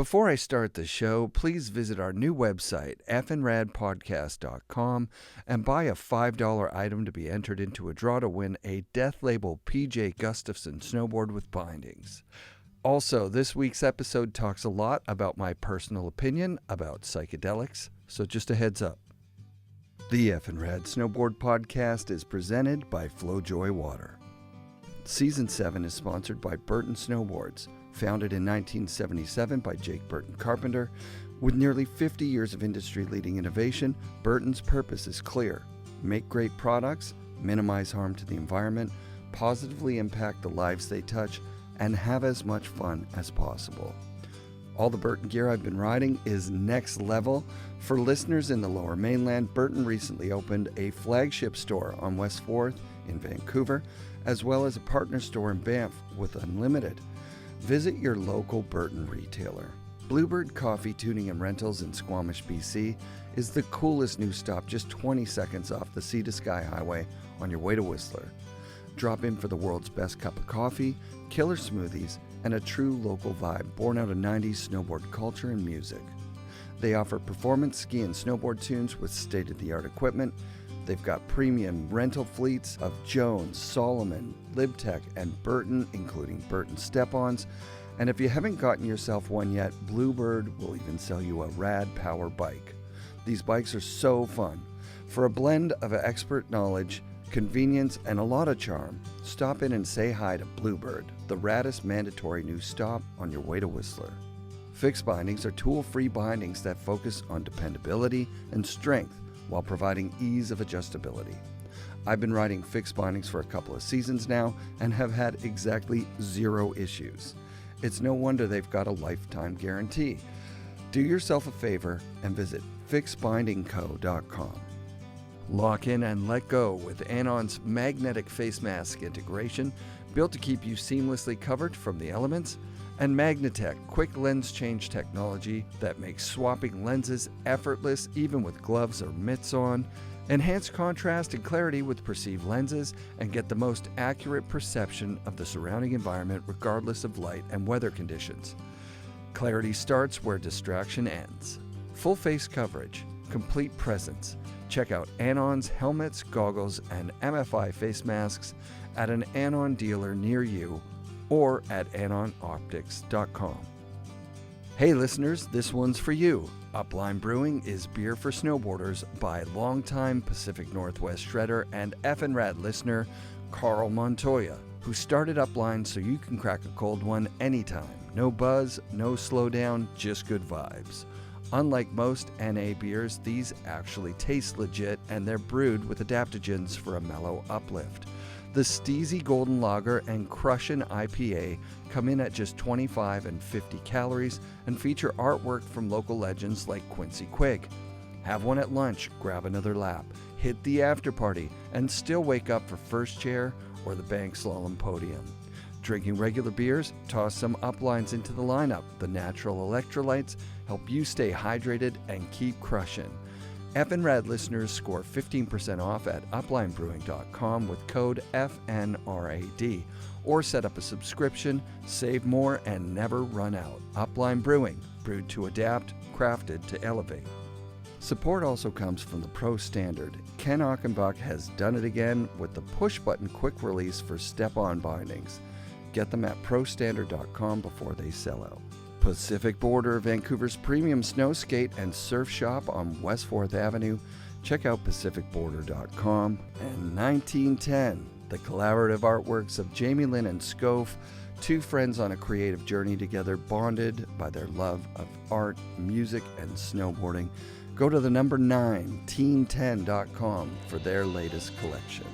Before I start the show, please visit our new website, FNRadpodcast.com, and buy a $5 item to be entered into a draw to win a Death Label PJ Gustafson snowboard with bindings. Also, this week's episode talks a lot about my personal opinion about psychedelics, so just a heads up. The FNRad Snowboard Podcast is presented by Flojoy Water. Season 7 is sponsored by Burton Snowboards, founded in 1977 by Jake Burton Carpenter. With nearly 50 years of industry-leading innovation, Burton's purpose is clear: make great products, minimize harm to the environment, positively impact the lives they touch, and have as much fun as possible. All the Burton gear I've been riding is next level. For listeners in the Lower Mainland, Burton recently opened a flagship store on West 4th in Vancouver, as well as a partner store in Banff with Unlimited. Visit your local Burton retailer. Bluebird Coffee Tuning and Rentals in Squamish, BC is the coolest new stop just 20 seconds off the Sea to Sky Highway on your way to Whistler. Drop in for the world's best cup of coffee, killer smoothies, and a true local vibe born out of 90s snowboard culture and music. They offer performance ski and snowboard tunes with state-of-the-art equipment. They've got premium rental fleets of Jones, Solomon, Libtech, and Burton, including Burton Step-Ons. And if you haven't gotten yourself one yet, Bluebird will even sell you a rad power bike. These bikes are so fun. For a blend of expert knowledge, convenience, and a lot of charm, stop in and say hi to Bluebird, the raddest mandatory new stop on your way to Whistler. Fixed bindings are tool-free bindings that focus on dependability and strength while providing ease of adjustability. I've been riding fixed bindings for a couple of seasons now and have had exactly 0 issues. It's no wonder they've got a lifetime guarantee. Do yourself a favor and visit fixbindingco.com. Lock in and let go with Anon's magnetic face mask integration, built to keep you seamlessly covered from the elements, and Magnatech quick lens change technology that makes swapping lenses effortless even with gloves or mitts on. Enhance contrast and clarity with perceived lenses and get the most accurate perception of the surrounding environment regardless of light and weather conditions. Clarity starts where distraction ends. Full face coverage, complete presence. Check out Anon's helmets, goggles, and MFI face masks at an Anon dealer near you or at AnonOptics.com. Hey listeners, this one's for you. Upline Brewing is beer for snowboarders by longtime Pacific Northwest shredder and FNRad listener Carl Montoya, who started Upline so you can crack a cold one anytime. No buzz, no slowdown, just good vibes. Unlike most NA beers, these actually taste legit and they're brewed with adaptogens for a mellow uplift. The Steezy Golden Lager and Crushin' IPA come in at just 25 and 50 calories and feature artwork from local legends like Quincy Quigg. Have one at lunch, grab another lap, hit the after party, and still wake up for first chair or the bank slalom podium. Drinking regular beers, toss some Uplines into the lineup. The natural electrolytes help you stay hydrated and keep crushing. FNRad listeners score 15% off at uplinebrewing.com with code FNRAD, or set up a subscription, save more, and never run out. Upline Brewing, brewed to adapt, crafted to elevate. Support also comes from the Pro Standard. Ken Achenbach has done it again with the push-button quick release for step-on bindings. Get them at prostandard.com before they sell out. Pacific Border, Vancouver's premium snow skate and surf shop on West 4th Avenue. Check out pacificborder.com. And 1910, the collaborative artworks of Jamie Lynn and Scof, two friends on a creative journey together, bonded by their love of art, music, and snowboarding. Go to the number 9teen10.com for their latest collection.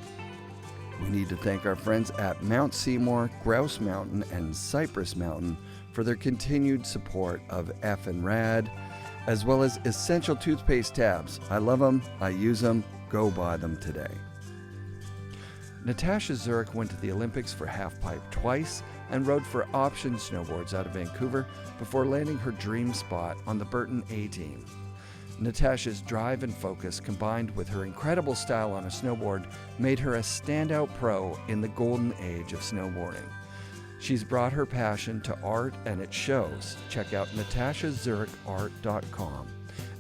We need to thank our friends at Mount Seymour, Grouse Mountain, and Cypress Mountain for their continued support of FNRad, as well as essential toothpaste tabs. I love them, I use them, go buy them today. Natasza Zurek went to the Olympics for halfpipe twice and rode for Option Snowboards out of Vancouver before landing her dream spot on the Burton A team. Natasza's drive and focus combined with her incredible style on a snowboard made her a standout pro in the golden age of snowboarding. She's brought her passion to art, and it shows. Check out NataszaZurekArt.com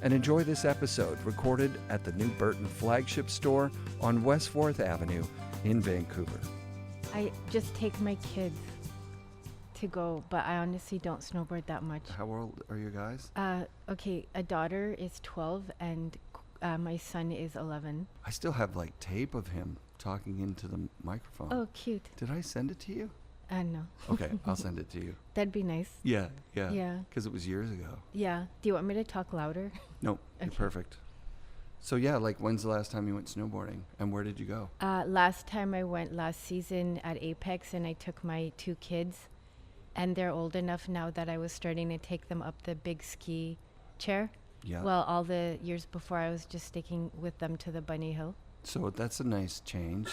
and enjoy this episode recorded at the new Burton flagship store on West 4th Avenue in Vancouver. I just take my kids to go, but I honestly don't snowboard that much. How old are you guys? Okay, a daughter is 12 and my son is 11. I still have like tape of him talking into the microphone. Oh, cute. Did I send it to you? No. Okay, I'll send it to you. That'd be nice. Yeah. Yeah. Because it was years ago. Yeah. Do you want me to talk louder? Nope, you're perfect. So yeah, like when's the last time you went snowboarding and where did you go? Last time I went last season at Apex, and I took my 2 kids, and they're old enough now that I was starting to take them up the big ski chair. Yeah. Well, all the years before I was just sticking with them to the bunny hill. So that's a nice change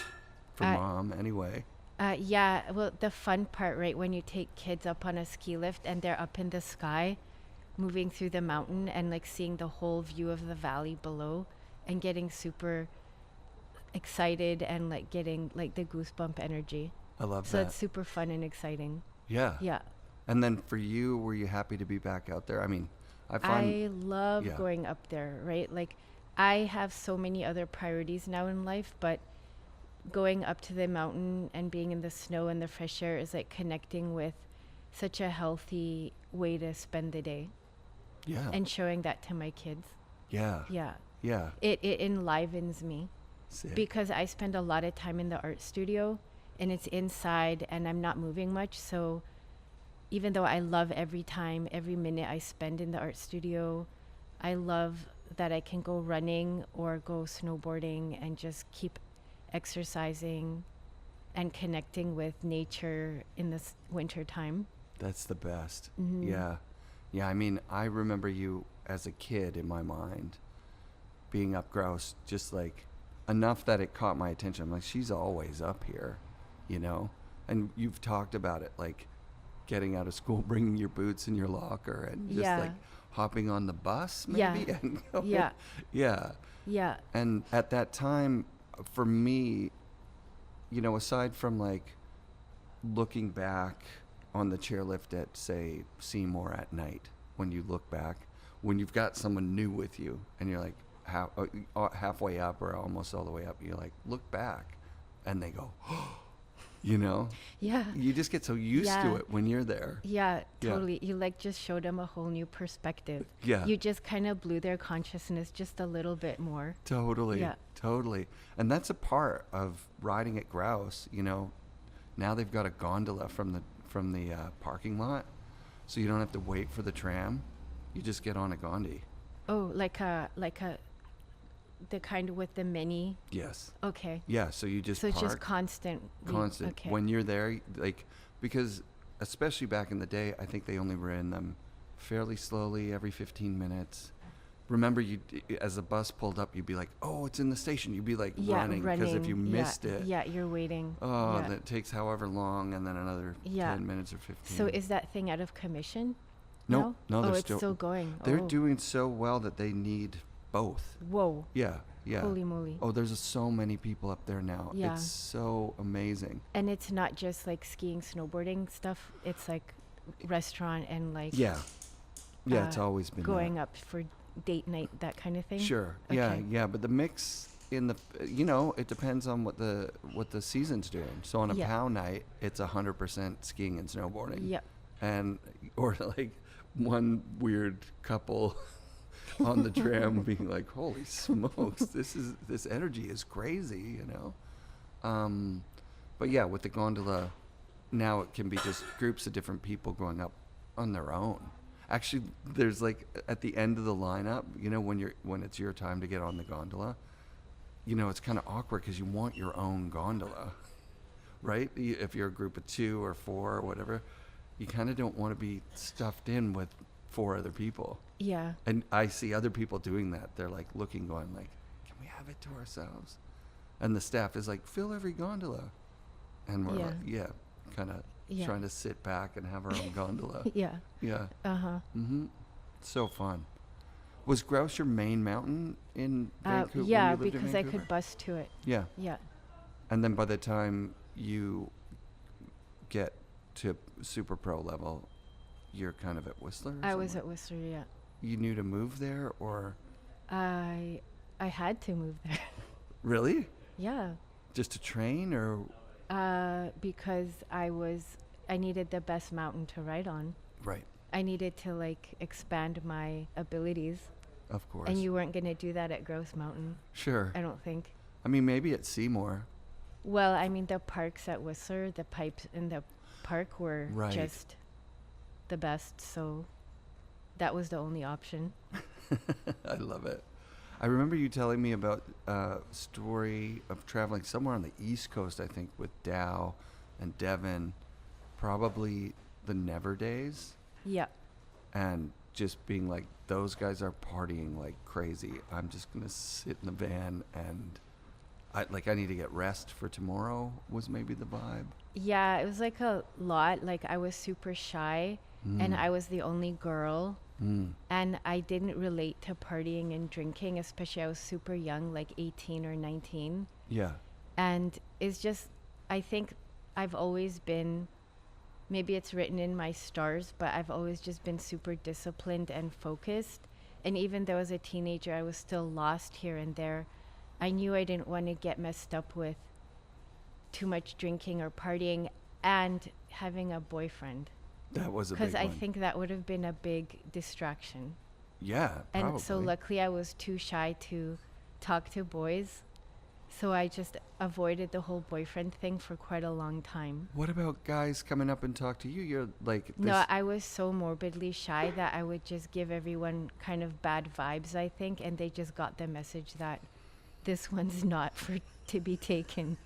for mom anyway. Yeah, well, the fun part, right, when you take kids up on a ski lift and they're up in the sky, moving through the mountain and like seeing the whole view of the valley below and getting super excited and like getting like the goosebump energy. I love So that. it's super fun and exciting. Yeah. Yeah. And then for you, were you happy to be back out there? I mean, I love going up there, right? Like I have so many other priorities now in life, but going up to the mountain and being in the snow and the fresh air is like connecting with such a healthy way to spend the day. Yeah. And showing that to my kids. Yeah. Yeah. Yeah. It enlivens me. Sick. Because I spend a lot of time in the art studio and it's inside and I'm not moving much. So even though I love every minute I spend in the art studio, I love that I can go running or go snowboarding and just keep exercising and connecting with nature in this winter time. That's the best. Mm-hmm. Yeah. Yeah, I mean, I remember you as a kid in my mind being up Grouse, just like enough that it caught my attention. I'm like, she's always up here, you know? And you've talked about it, like getting out of school, bringing your boots in your locker and just like hopping on the bus maybe. Yeah. And Yeah. Yeah. Yeah. And at that time, for me, you know, aside from like looking back on the chairlift at, say, Seymour at night, when you look back, when you've got someone new with you and you're like halfway up or almost all the way up, you're like, look back, and they go, you know? Yeah. You just get so used to it when you're there. Yeah, totally. You like just showed them a whole new perspective. Yeah. You just kind of blew their consciousness just a little bit more. Totally. Yeah. Totally. And that's a part of riding at Grouse, you know. Now they've got a gondola from the parking lot, so you don't have to wait for the tram. You just get on a gondi. Oh, the kind with the mini. Yes. Okay. Yeah, so you just So it's park. just constant. Okay. When you're there, like, because especially back in the day, I think they only ran them fairly slowly every 15 minutes. Remember, as the bus pulled up, you'd be like, oh, it's in the station. You'd be like running, because if you missed it. Yeah, you're waiting. Oh, that takes however long, and then another 10 minutes or 15. So is that thing out of commission? No, they're it's still going. They're doing so well that they need both. Whoa. Yeah. Holy moly. Oh, there's so many people up there now. Yeah. It's so amazing. And it's not just like skiing, snowboarding stuff. It's like restaurant and like. Yeah. Yeah, it's always been going up for date night, that kind of thing. Sure. Okay. Yeah. But the mix in the, it depends on what the season's doing. So on a POW night, it's 100% skiing and snowboarding. Yep. Or like one weird couple on the tram being like, holy smokes, this energy is crazy, you know? But yeah, with the gondola, now it can be just groups of different people going up on their own. Actually, there's like at the end of the lineup, you know, when it's your time to get on the gondola, you know, it's kind of awkward because you want your own gondola, right? If you're a group of 2 or 4 or whatever, you kind of don't want to be stuffed in with 4 other people. Yeah. And I see other people doing that. They're like looking, going like, can we have it to ourselves? And the staff is like, fill every gondola. And we're like, kind of trying to sit back and have our own gondola. Yeah. Yeah. Uh-huh. Mm-hmm. So fun. Was Grouse your main mountain in Vancouver? Yeah, when you lived in because I Vancouver? could bus to it. Yeah. Yeah. And then by the time you get to super pro level, you're kind of at Whistler? Or I was somewhere? at Whistler, yeah. You knew to move there, or I had to move there. really? Yeah. Just to train, or Because I needed the best mountain to ride on. right? I needed to like expand my abilities. Of course. And you weren't going to do that at Grouse Mountain, Sure. I don't think. I mean, maybe at Seymour. Well, I mean, the parks at Whistler, the pipes in the park were Right. just the best. So that was the only option. I love it. I remember you telling me about a story of traveling somewhere on the East Coast, I think, with Dow and Devin, probably the Never days, Yeah. and just being like, those guys are partying like crazy. I'm just going to sit in the van and I need to get rest for tomorrow was maybe the vibe. Yeah, it was like a lot. Like I was super shy and I was the only girl. And I didn't relate to partying and drinking, especially I was super young, like 18 or 19. Yeah. And it's just, I think I've always been, maybe it's written in my stars, but I've always just been super disciplined and focused. And even though as a teenager, I was still lost here and there, I knew I didn't want to get messed up with too much drinking or partying and having a boyfriend. That was a big one. Because I think that would have been a big distraction. Yeah, probably. And so luckily I was too shy to talk to boys. So I just avoided the whole boyfriend thing for quite a long time. What about guys coming up and talk to you? You're like this. No, I was so morbidly shy that I would just give everyone kind of bad vibes, I think. And they just got the message that this one's not for to be taken.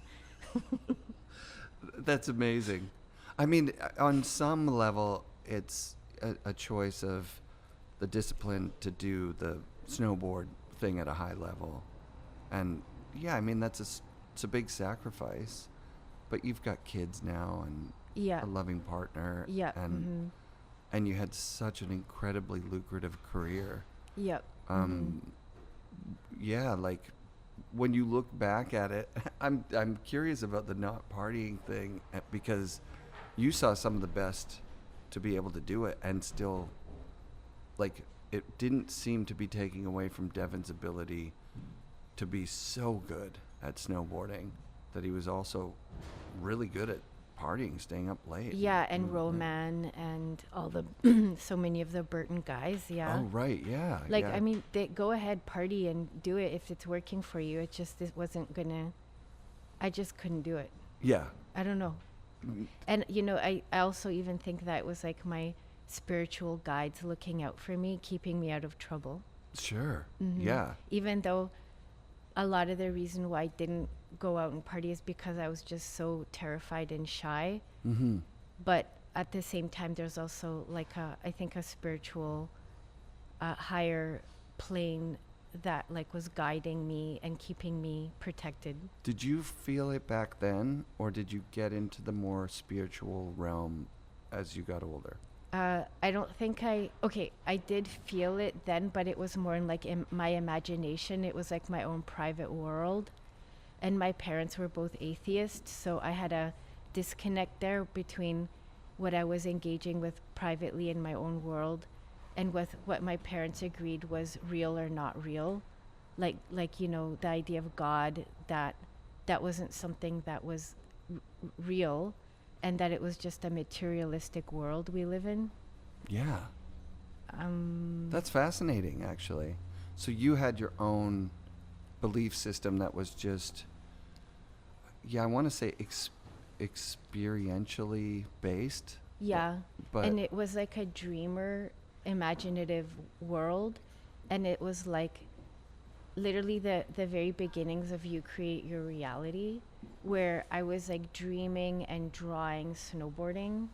That's amazing. I mean, on some level, it's a choice of the discipline to do the snowboard thing at a high level. And yeah, I mean, it's a big sacrifice. But you've got kids now and Yeah. a loving partner. Yeah. And you had such an incredibly lucrative career. Yep. Yeah, like when you look back at it, I'm curious about the not partying thing because you saw some of the best to be able to do it, and still, like, it didn't seem to be taking away from Devin's ability to be so good at snowboarding that he was also really good at partying, staying up late. Yeah, and Roman and all the so many of the Burton guys. Yeah. Oh right, yeah. Like, yeah. I mean, they go ahead, party and do it if it's working for you. It wasn't gonna, I just couldn't do it. Yeah. I don't know. And, you know, I also even think that was like my spiritual guides looking out for me, keeping me out of trouble. Sure. Yeah. Even though a lot of the reason why I didn't go out and party is because I was just so terrified and shy. But at the same time, there's also like I think a spiritual higher plane that like was guiding me and keeping me protected. Did you feel it back then, or did you get into the more spiritual realm as you got older? I don't think I did feel it then, but it was more in like in my imagination. It was like my own private world. And my parents were both atheists, so I had a disconnect there between what I was engaging with privately in my own world and with what my parents agreed was real or not real. Like you know, the idea of God, that wasn't something that was real, and that it was just a materialistic world we live in. Yeah. That's fascinating, actually. So you had your own belief system that was just, I want to say experientially based. Yeah. But And it was like a dreamer, imaginative world. And it was like literally the very beginnings of you create your reality, where I was like dreaming and drawing snowboarding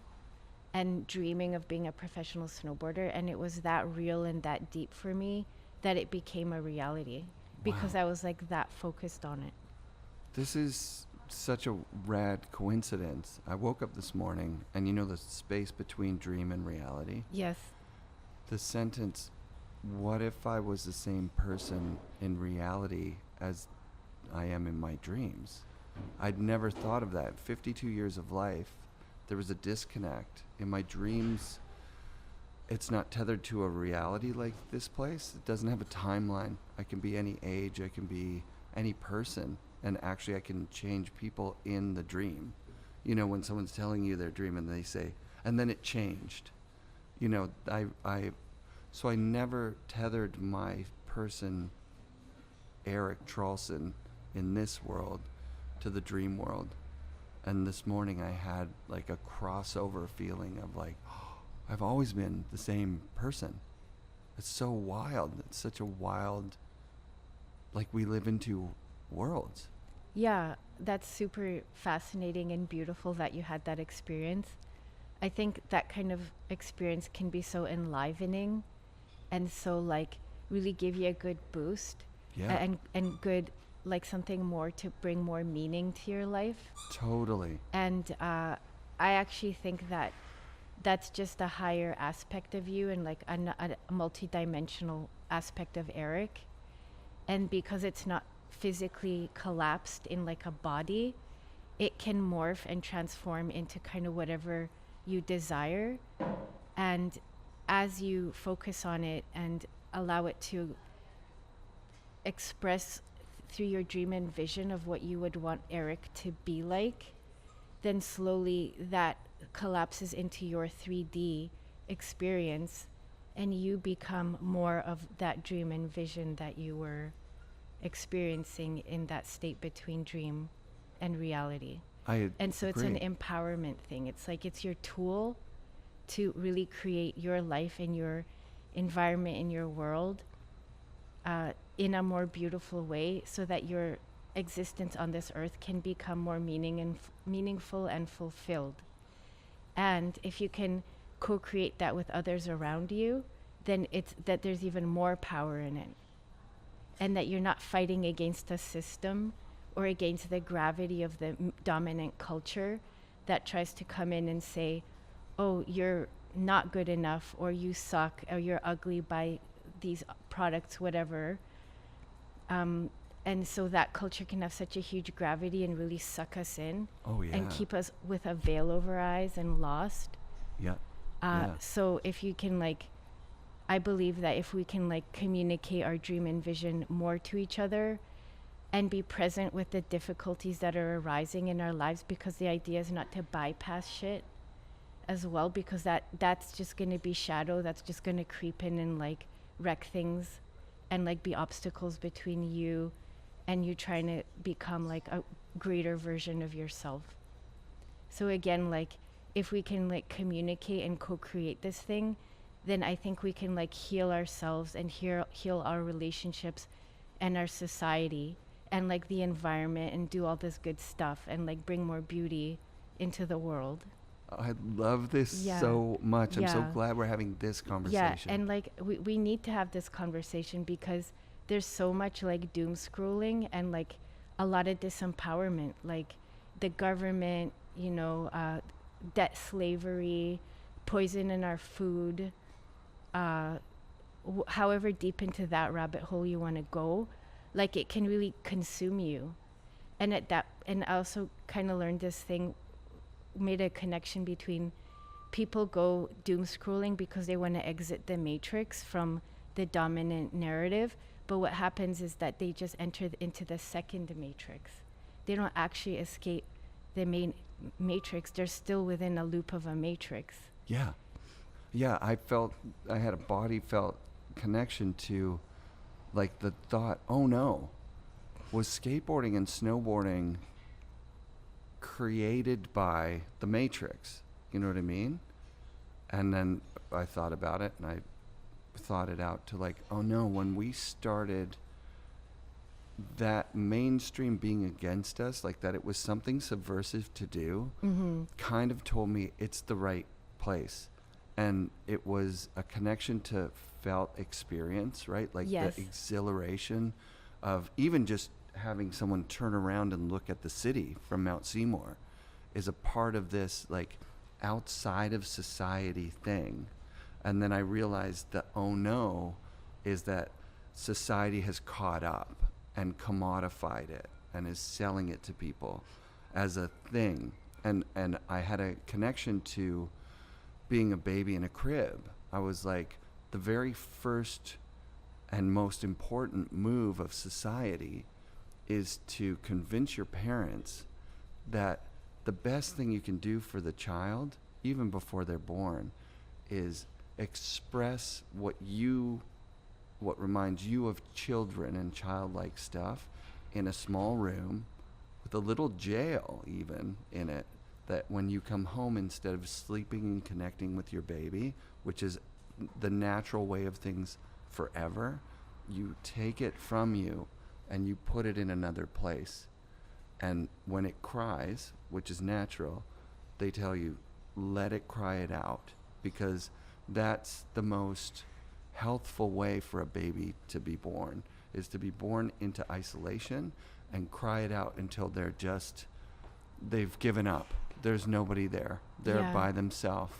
and dreaming of being a professional snowboarder. And it was that real and that deep for me that it became a reality because Wow. I was like that focused on it. This is such a rad coincidence. I woke up this morning, and you know the space between dream and reality? Yes. The sentence, what if I was the same person in reality as I am in my dreams? I'd never thought of that. 52 years of life, there was a disconnect in my dreams. It's not tethered to a reality like this place. It doesn't have a timeline. I can be any age, I can be any person, and actually I can change people in the dream. You know, when someone's telling you their dream and they say, and then it changed. You know, so I never tethered my person, Eric Trolson, in this world to the dream world. And this morning I had like a crossover feeling of like, oh, I've always been the same person. It's so wild. It's such a wild, like we live in two worlds. Yeah, that's super fascinating and beautiful that you had that experience. I think that kind of experience can be so enlivening and so like really give you a good boost. Yeah. And good, like something more to bring more meaning to your life. Totally. And I actually think that that's just a higher aspect of you and like a multi-dimensional aspect of Eric. And because it's not physically collapsed in like a body, it can morph and transform into kind of whatever you desire. And as you focus on it and allow it to express through your dream and vision of what you would want Eric to be like, then slowly that collapses into your 3D experience and you become more of that dream and vision that you were experiencing in that state between dream and reality. And so it's an empowerment thing. It's like it's your tool to really create your life and your environment in your world in a more beautiful way so that your existence on this earth can become more meaningful and fulfilled. And if you can co-create that with others around you, then it's that there's even more power in it. And that you're not fighting against a system or against the gravity of the dominant culture that tries to come in and say, oh, you're not good enough, or you suck, or you're ugly by these products, whatever. And so that culture can have such a huge gravity and really suck us in. Oh, yeah. And keep us with a veil over our eyes and lost. Yeah. So if you can like, I believe that if we can like communicate our dream and vision more to each other and be present with the difficulties that are arising in our lives, because the idea is not to bypass shit as well, because that's just going to be shadow, that's just going to creep in and like wreck things and like be obstacles between you and you trying to become like a greater version of yourself. So again, like if we can like communicate and co-create this thing, then I think we can like heal ourselves and heal our relationships and our society and like the environment and do all this good stuff and like bring more beauty into the world. I love this so much. I'm so glad we're having this conversation. Yeah, and like we need to have this conversation because there's so much like doom scrolling and like a lot of disempowerment, like the government, you know, debt slavery, poison in our food, however deep into that rabbit hole you want to go, like it can really consume you. And and I also kind of learned this thing, made a connection between people go doom scrolling because they want to exit the matrix from the dominant narrative, but what happens is that they just enter into the second matrix. They don't actually escape the main matrix. They're still within a loop of a matrix. Yeah, I had a body felt connection to like the thought, oh no, was skateboarding and snowboarding created by the Matrix? You know what I mean? And then I thought about it and I thought it out to like, oh no, when we started that mainstream being against us, like that it was something subversive to do, kind of told me it's the right place. And it was a connection to felt experience, right? Like the exhilaration of even just having someone turn around and look at the city from Mount Seymour is a part of this like outside of society thing. And then I realized that, oh no, is that society has caught up and commodified it and is selling it to people as a thing. and I had a connection to being a baby in a crib. I was like, the very first and most important move of society is to convince your parents that the best thing you can do for the child, even before they're born, is express what reminds you of children and childlike stuff in a small room with a little jail even in it, that when you come home, instead of sleeping and connecting with your baby, which is the natural way of things forever, you take it from you and you put it in another place. And when it cries, which is natural, they tell you, let it cry it out, because that's the most healthful way for a baby to be born, is to be born into isolation and cry it out until they've given up. There's nobody there. They're by themselves.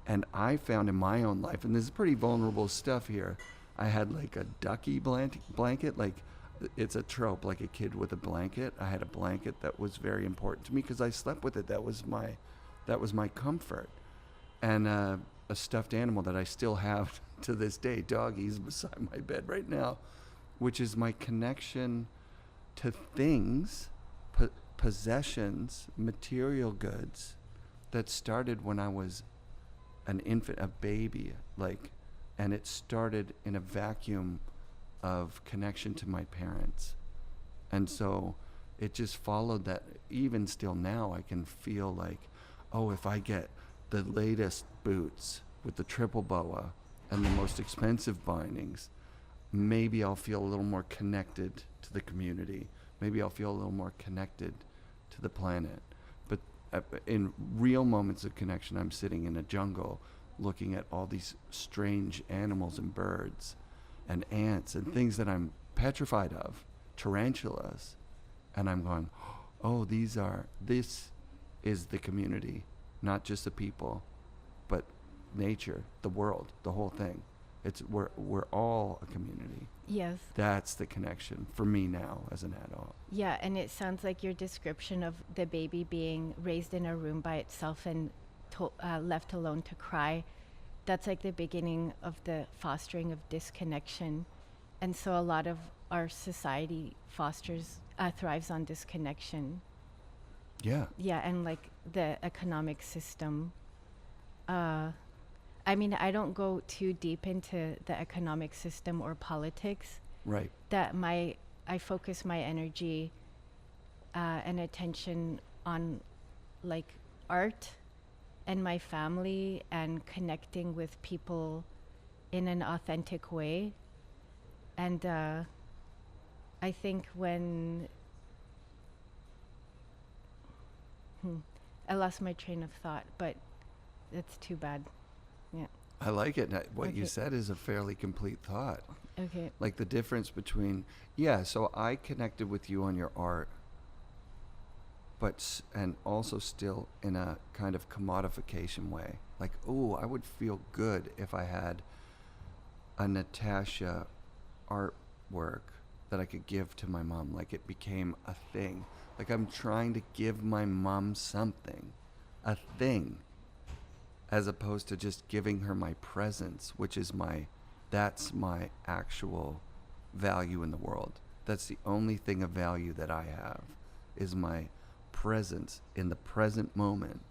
And I found in my own life, and this is pretty vulnerable stuff here, I had like a ducky blanket, like it's a trope, like a kid with a blanket. I had a blanket that was very important to me because I slept with it. That was my comfort. And a stuffed animal that I still have to this day, Doggy's beside my bed right now, which is my connection to things, possessions, material goods that started when I was an infant, a baby, and it started in a vacuum of connection to my parents. And so it just followed that. Even still now, I can feel like, oh, if I get the latest boots with the triple boa and the most expensive bindings, maybe I'll feel a little more connected to the community. Maybe I'll feel a little more connected to the planet. But in real moments of connection, I'm sitting in a jungle looking at all these strange animals and birds and ants and things that I'm petrified of, tarantulas. And I'm going, oh, this is the community, not just the people, but nature, the world, the whole thing. We're all a community. Yes. That's the connection for me now as an adult. Yeah, and it sounds like your description of the baby being raised in a room by itself and left alone to cry, that's like the beginning of the fostering of disconnection. And so a lot of our society thrives on disconnection. Yeah. Yeah, and like the economic system. I mean, I don't go too deep into the economic system or politics. Right. I focus my energy and attention on like art and my family and connecting with people in an authentic way. And I think when I lost my train of thought, but it's too bad. Yeah. I like it. What you Okay. said is a fairly complete thought. Okay. Like the difference between, so I connected with you on your art, and also still in a kind of commodification way. Like, ooh, I would feel good if I had a Natasza artwork that I could give to my mom. Like it became a thing. Like I'm trying to give my mom something, a thing, as opposed to just giving her my presence, which is that's my actual value in the world. That's the only thing of value that I have, is my presence in the present moment.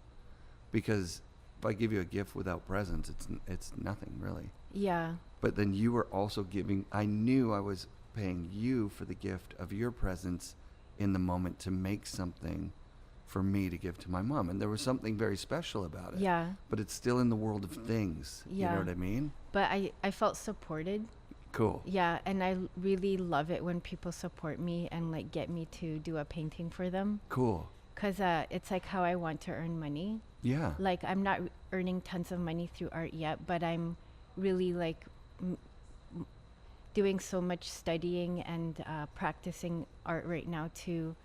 Because if I give you a gift without presence, it's nothing really. Yeah. But then you were also I knew I was paying you for the gift of your presence in the moment to make something for me to give to my mom. And there was something very special about it. Yeah. But it's still in the world of things. Yeah. You know what I mean? But I felt supported. Cool. Yeah, and I really love it when people support me and like get me to do a painting for them. Cool. Because it's like how I want to earn money. Yeah. Like I'm not earning tons of money through art yet, but I'm really like doing so much studying and practicing art right now to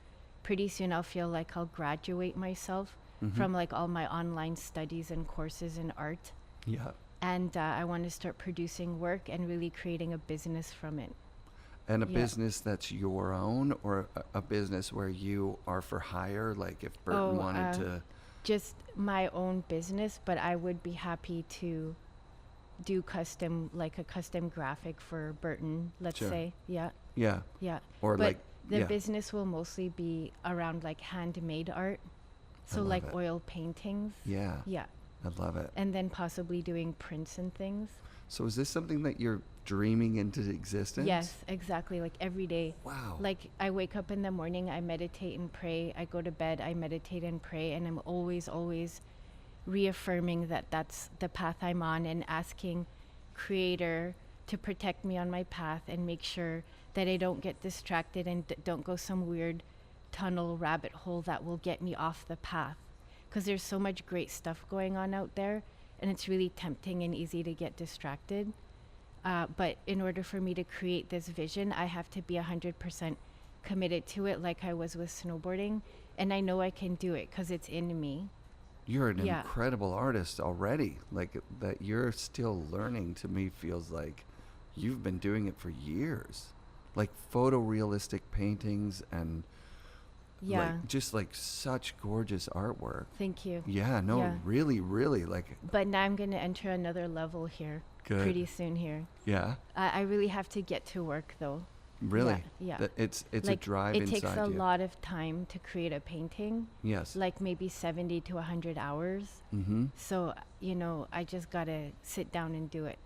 pretty soon I'll feel like I'll graduate myself from like all my online studies and courses in art. Yeah. And I want to start producing work and really creating a business from it. And a Yeah. business that's your own, or a business where you are for hire? Like if Burton Oh, wanted to. just my own business, but I would be happy to do a custom graphic for Burton, let's Sure. say. Yeah, Yeah. yeah. Or But like, the yeah. business will mostly be around like handmade art. So love like it. oil paintings. Yeah. Yeah. I love it. And then possibly doing prints and things. So is this something that you're dreaming into existence? Yes, exactly. Like every day. Wow. Like I wake up in the morning, I meditate and pray. I go to bed, I meditate and pray. And I'm always, always reaffirming that that's the path I'm on, and asking Creator to protect me on my path and make sure that I don't get distracted and don't go some weird tunnel rabbit hole that will get me off the path. Because there's so much great stuff going on out there, and it's really tempting and easy to get distracted. But in order for me to create this vision, I have to be 100% committed to it, like I was with snowboarding. And I know I can do it because it's in me. You're an Yeah. incredible artist already. Like that you're still learning, to me feels like you've been doing it for years. Like photorealistic paintings and Yeah. like just like such gorgeous artwork. Thank you. Yeah, no, Yeah. really, really like But now I'm going to enter another level here good. pretty soon here. Yeah, I really have to get to work though. really. Yeah. That it's Like, a drive it inside takes a you. lot of time to create a painting, Yes. like maybe 70 to 100 hours. Mm-hmm. So, I just got to sit down and do it.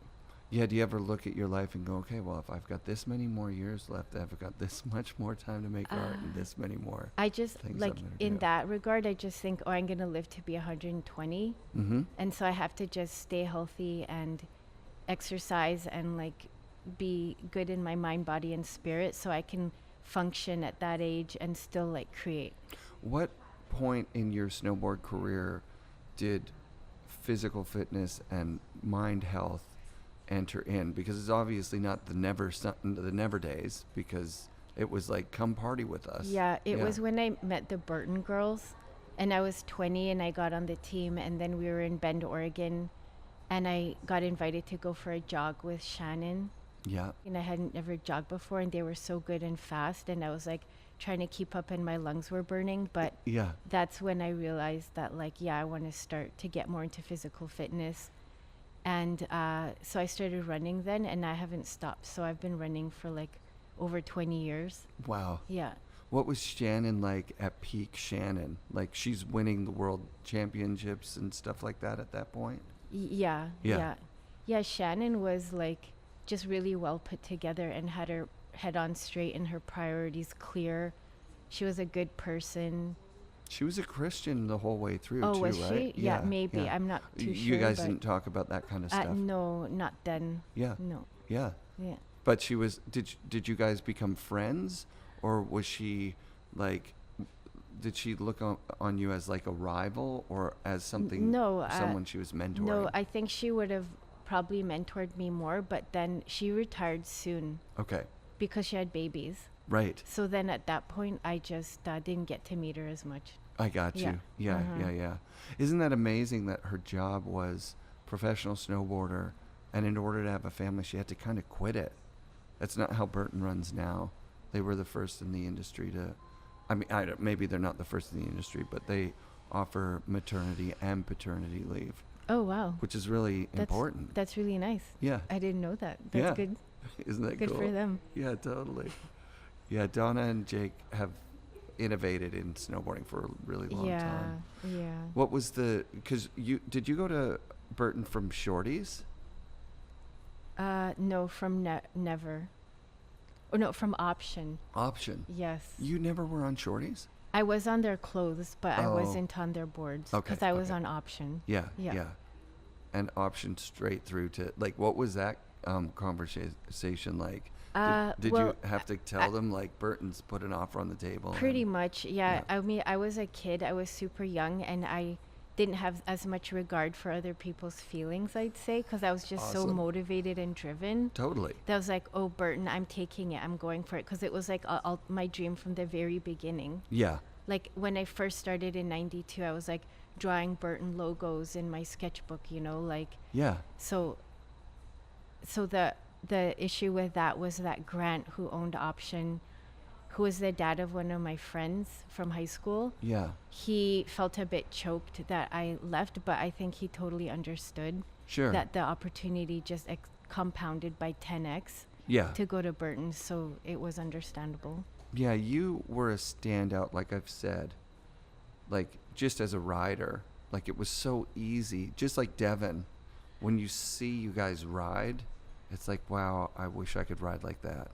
Yeah, do you ever look at your life and go, okay, well, if I've got this many more years left, I've got this much more time to make art and this many more I just, things like, I'm gonna in do. that regard, I just think, I'm going to live to be 120. Mm-hmm. And so I have to just stay healthy and exercise and, like, be good in my mind, body, and spirit so I can function at that age and still, like, create. What point in your snowboard career did physical fitness and mind health enter in? Because it's obviously not the never days, because it was like, come party with us. Yeah, it was when I met the Burton girls, and I was 20 and I got on the team, and then we were in Bend, Oregon, and I got invited to go for a jog with Shannon. Yeah. And I hadn't ever jogged before, and they were so good and fast, and I was like trying to keep up and my lungs were burning. But Yeah. that's when I realized that, like, yeah, I want to start to get more into physical fitness. And so I started running then, and I haven't stopped. So I've been running for like over 20 years. Wow. Yeah. What was Shannon like at peak Shannon? Like she's winning the world championships and stuff like that at that point? Yeah. Yeah. Yeah. Yeah. Shannon was like just really well put together and had her head on straight and her priorities clear. She was a good person. She was a Christian the whole way through, Oh, too, was right? she? Yeah, maybe. yeah. I'm not too You sure. guys but didn't talk about that kind of stuff. no, not then. Yeah. No. Yeah. Yeah. But she was. Did you guys become friends, or was she like? Did she look on you as like a rival, or as something? No, someone she was mentoring. No, I think she would have probably mentored me more, but then she retired soon Okay. because she had babies. Right. So then at that point, I just didn't get to meet her as much. I got Yeah. you. Yeah. Uh-huh. Yeah. Isn't that amazing that her job was professional snowboarder, and in order to have a family, she had to kind of quit it. That's not how Burton runs now. They were the first in the industry to. I mean, maybe they're not the first in the industry, but they offer maternity and paternity leave, Oh, wow. which is really important. That's really nice. Yeah. I didn't know that. That's Yeah. good. Isn't that Good cool? for them. Yeah, totally. Yeah, Donna and Jake have innovated in snowboarding for a really long time. Yeah. What was because did you go to Burton from Shorties? No, from never. Or no, from Option. Option. Yes. You never were on Shorties? I was on their clothes, but I Oh. wasn't on their boards Okay, because I was okay. on Option. Yeah. Yeah. And Option straight through to, like, what was that conversation like? Did well, you have to tell them, like, Burton's put an offer on the table? Pretty and- much, yeah. I mean, I was a kid. I was super young, and I didn't have as much regard for other people's feelings, I'd say, because I was just so Awesome. motivated and driven. Totally. That was like, oh, Burton, I'm taking it. I'm going for it. Because it was like my dream from the very beginning. Yeah. Like when I first started in 92, I was like drawing Burton logos in my sketchbook, like, Yeah. so the the issue with that was that Grant, who owned Option, who was the dad of one of my friends from high school, Yeah. he felt a bit choked that I left, but I think he totally understood Sure. that the opportunity just compounded by 10x Yeah. to go to Burton, so it was understandable. Yeah, you were a standout, like I've said, like just as a rider. Like it was so easy, just like Devin. When you see you guys ride, it's like, wow, I wish I could ride like that.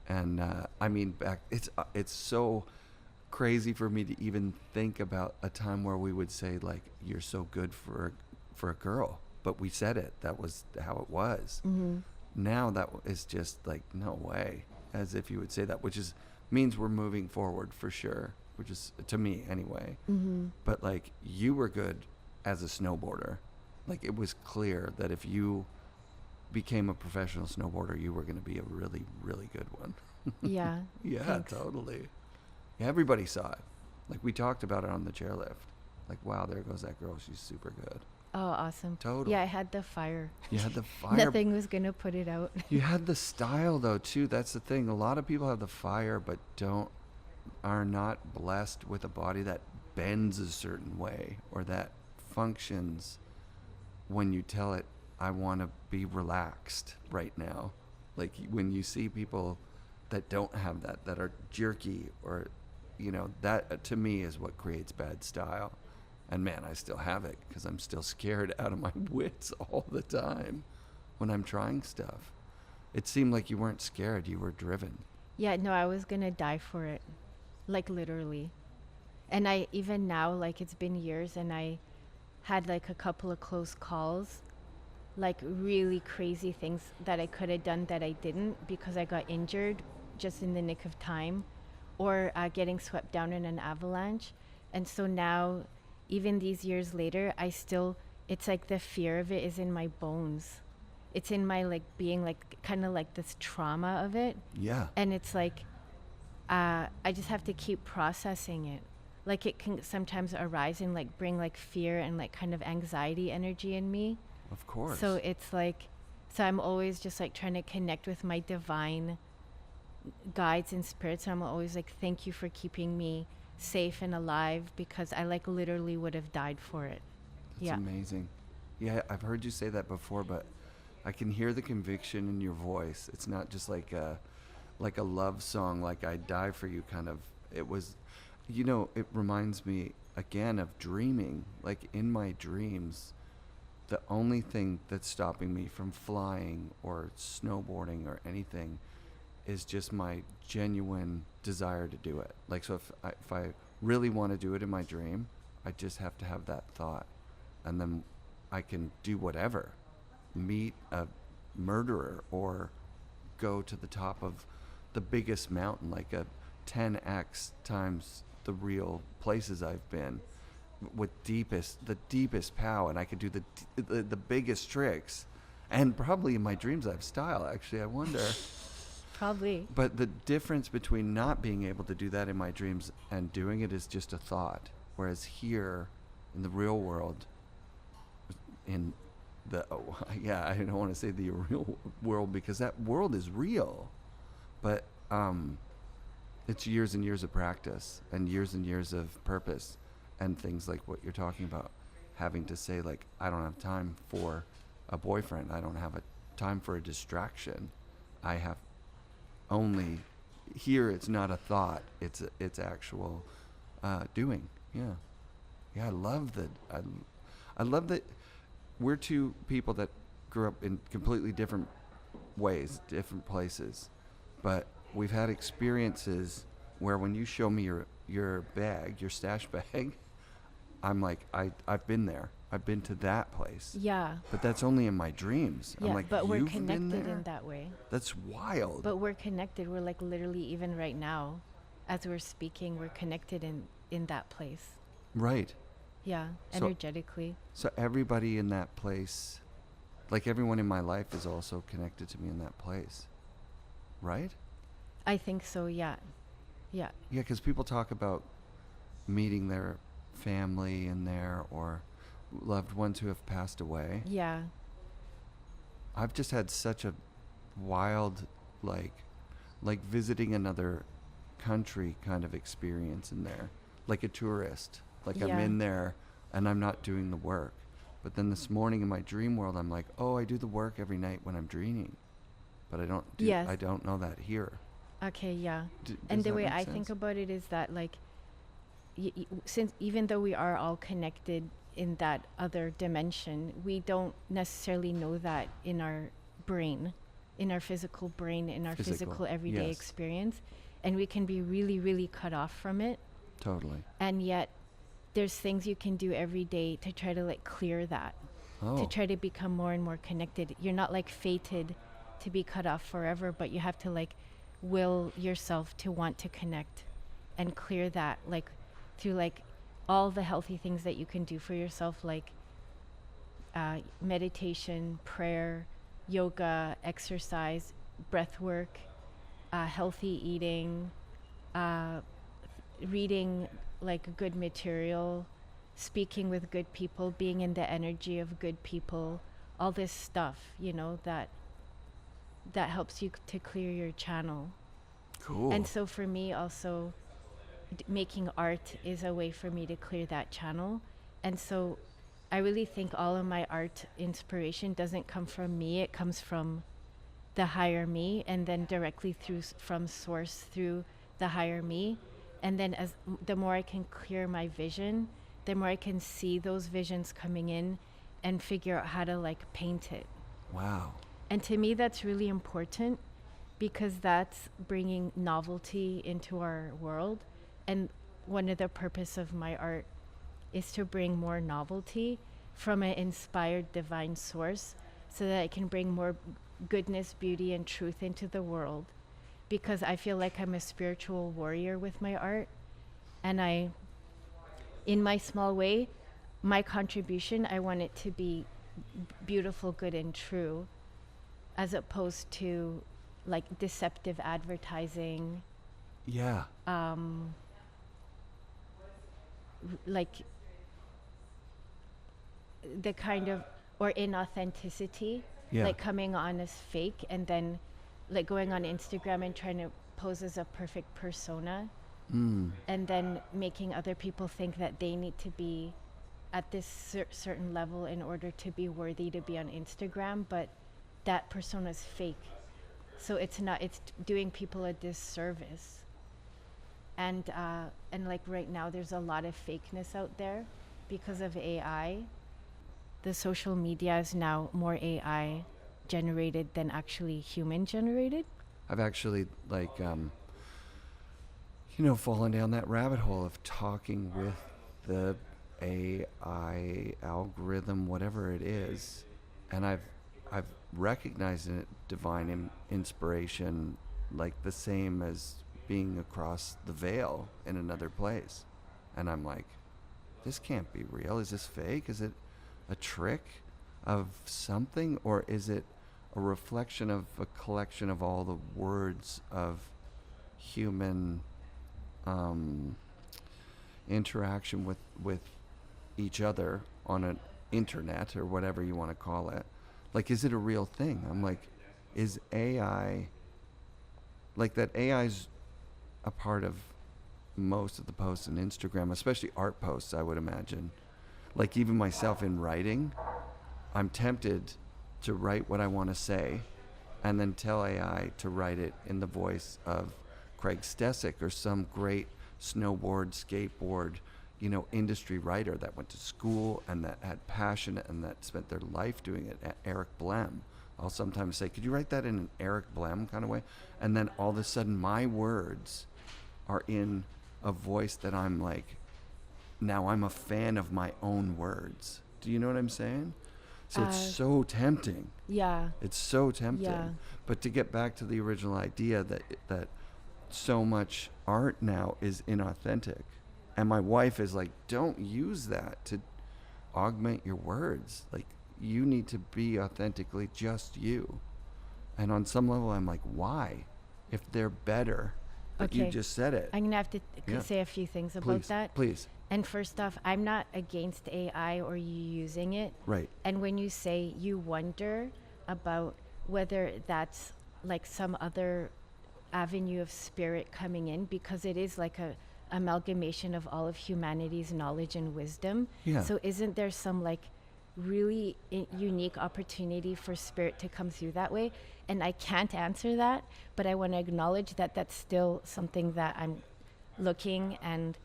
And I mean, it's so crazy for me to even think about a time where we would say like, "You're so good for a girl," but we said it. That was how it was. Mm-hmm. Now that is just like, no way, as if you would say that, which is means we're moving forward for sure, which is to me anyway. Mm-hmm. But like, you were good as a snowboarder. Like it was clear that if you became a professional snowboarder, you were going to be a really, really good one. Yeah. Yeah, Thanks. totally. Yeah, everybody saw it. Like we talked about it on the chairlift. Like, wow, there goes that girl. She's super good. Oh, awesome. Totally. Yeah, I had the fire. You had the fire. Nothing was going to put it out. You had the style though too. That's the thing. A lot of people have the fire but are not blessed with a body that bends a certain way or that functions when you tell it, I want to be relaxed right now. Like when you see people that don't have that are jerky or, that to me is what creates bad style. And man, I still have it because I'm still scared out of my wits all the time when I'm trying stuff. It seemed like you weren't scared, you were driven. Yeah, no, I was going to die for it. Like literally. And I, even now, like it's been years and I had like a couple of close calls, like really crazy things that I could have done that I didn't because I got injured just in the nick of time, or getting swept down in an avalanche. And so now, even these years later, it's like the fear of it is in my bones. It's in my like being like kind of like this trauma of it. Yeah. And it's like, I just have to keep processing it. Like it can sometimes arise and like bring like fear and like kind of anxiety energy in me. Of course. So it's like, so I'm always just like trying to connect with my divine guides and spirits. I'm always like, thank you for keeping me safe and alive because I like literally would have died for it. That's Yeah. amazing. Yeah, I've heard you say that before, but I can hear the conviction in your voice. It's not just like a love song, like I die for you kind of. It was, it reminds me again of dreaming. Like in my dreams, the only thing that's stopping me from flying or snowboarding or anything is just my genuine desire to do it. Like, so if I really want to do it in my dream, I just have to have that thought. And then I can do whatever. Meet a murderer or go to the top of the biggest mountain, like a 10x times the real places I've been with the deepest pow. And I could do the biggest tricks. And probably in my dreams I have style, actually, I wonder. Probably. But the difference between not being able to do that in my dreams and doing it is just a thought. Whereas here in the real world, I don't want to say the real world because that world is real. But it's years and years of practice and years of purpose and things like what you're talking about. Having to say like, I don't have time for a boyfriend. I don't have a time for a distraction. I have only here it's not a thought, it's actual doing. Yeah I love that we're two people that grew up in completely different ways, different places, but we've had experiences where when you show me your bag, your stash bag, I'm like, I've been there. I've been to that place. Yeah. But that's only in my dreams. Yeah, I'm like, but we're you've been connected there? in that way. That's wild. But we're connected. We're like literally even right now, as we're speaking, we're connected in that place. Right. Yeah, So- energetically. So everybody in that place, like everyone in my life is also connected to me in that place. Right? I think so, yeah. Yeah. Yeah, because people talk about meeting their family in there or loved ones who have passed away. Yeah. I've just had such a wild, like visiting another country kind of experience in there, like a tourist. Like I'm in there and I'm not doing the work. But then this morning in my dream world, I'm like, oh, I do the work every night when I'm dreaming, but I don't know that here. Okay, yeah. And the way I think about it is that, like, since even though we are all connected in that other dimension, we don't necessarily know that in our brain, in our physical brain, in our physical everyday experience. And we can be really, really cut off from it. Totally. And yet there's things you can do every day to try to, like, clear that, to try to become more and more connected. You're not, like, fated to be cut off forever, but you have to, like, will yourself to want to connect and clear that, like, through, like, all the healthy things that you can do for yourself, like meditation, prayer, yoga, exercise, breath work, healthy eating, reading, like, good material, speaking with good people, being in the energy of good people, all this stuff, you know, that helps you to clear your channel. Cool. And so for me also, making art is a way for me to clear that channel. And so I really think all of my art inspiration doesn't come from me, it comes from the higher me, and then directly from source through the higher me. And then the more I can clear my vision, the more I can see those visions coming in and figure out how to, like, paint it. Wow. And to me, that's really important, because that's bringing novelty into our world. And one of the purpose of my art is to bring more novelty from an inspired divine source, so that I can bring more goodness, beauty, and truth into the world. Because I feel like I'm a spiritual warrior with my art. And in my small way, my contribution, I want it to be beautiful, good, and true, as opposed to, like, deceptive advertising. Yeah. Like the kind of, or inauthenticity, like coming on as fake, and then, like, going on Instagram and trying to pose as a perfect persona, and then making other people think that they need to be at this certain level in order to be worthy to be on Instagram, but that persona is fake. So it's doing people a disservice. And like right now, there's a lot of fakeness out there because of AI. The social media is now more AI generated than actually human generated. I've actually, like, fallen down that rabbit hole of talking with the AI algorithm, whatever it is, and I've recognized in it divine inspiration, like the same as being across the veil in another place. And I'm like, this can't be real. Is this fake? Is it a trick of something, or is it a reflection of a collection of all the words of human interaction with each other on an internet, or whatever you want to call it? Like, is it a real thing? I'm like, is AI, like, that AI's a part of most of the posts on Instagram, especially art posts, I would imagine. Like, even myself in writing, I'm tempted to write what I want to say and then tell AI to write it in the voice of Craig Stesick or some great snowboard, skateboard, industry writer that went to school and that had passion and that spent their life doing it. Eric Blem. I'll sometimes say, could you write that in an Eric Blem kind of way? And then all of a sudden my words are in a voice that I'm like, now I'm a fan of my own words. Do you know what I'm saying? So it's so tempting. Yeah. It's so tempting. Yeah. But to get back to the original idea that so much art now is inauthentic. And my wife is like, don't use that to augment your words. Like, you need to be authentically just you. And on some level, I'm like, why? If they're better. But you just said it. I'm going to have to say a few things about that. Please. And first off, I'm not against AI or you using it. Right. And when you say you wonder about whether that's like some other avenue of spirit coming in, because it is like a amalgamation of all of humanity's knowledge and wisdom. Yeah. So isn't there some like really unique opportunity for spirit to come through that way? And I can't answer that, but I want to acknowledge that that's still something that I'm looking and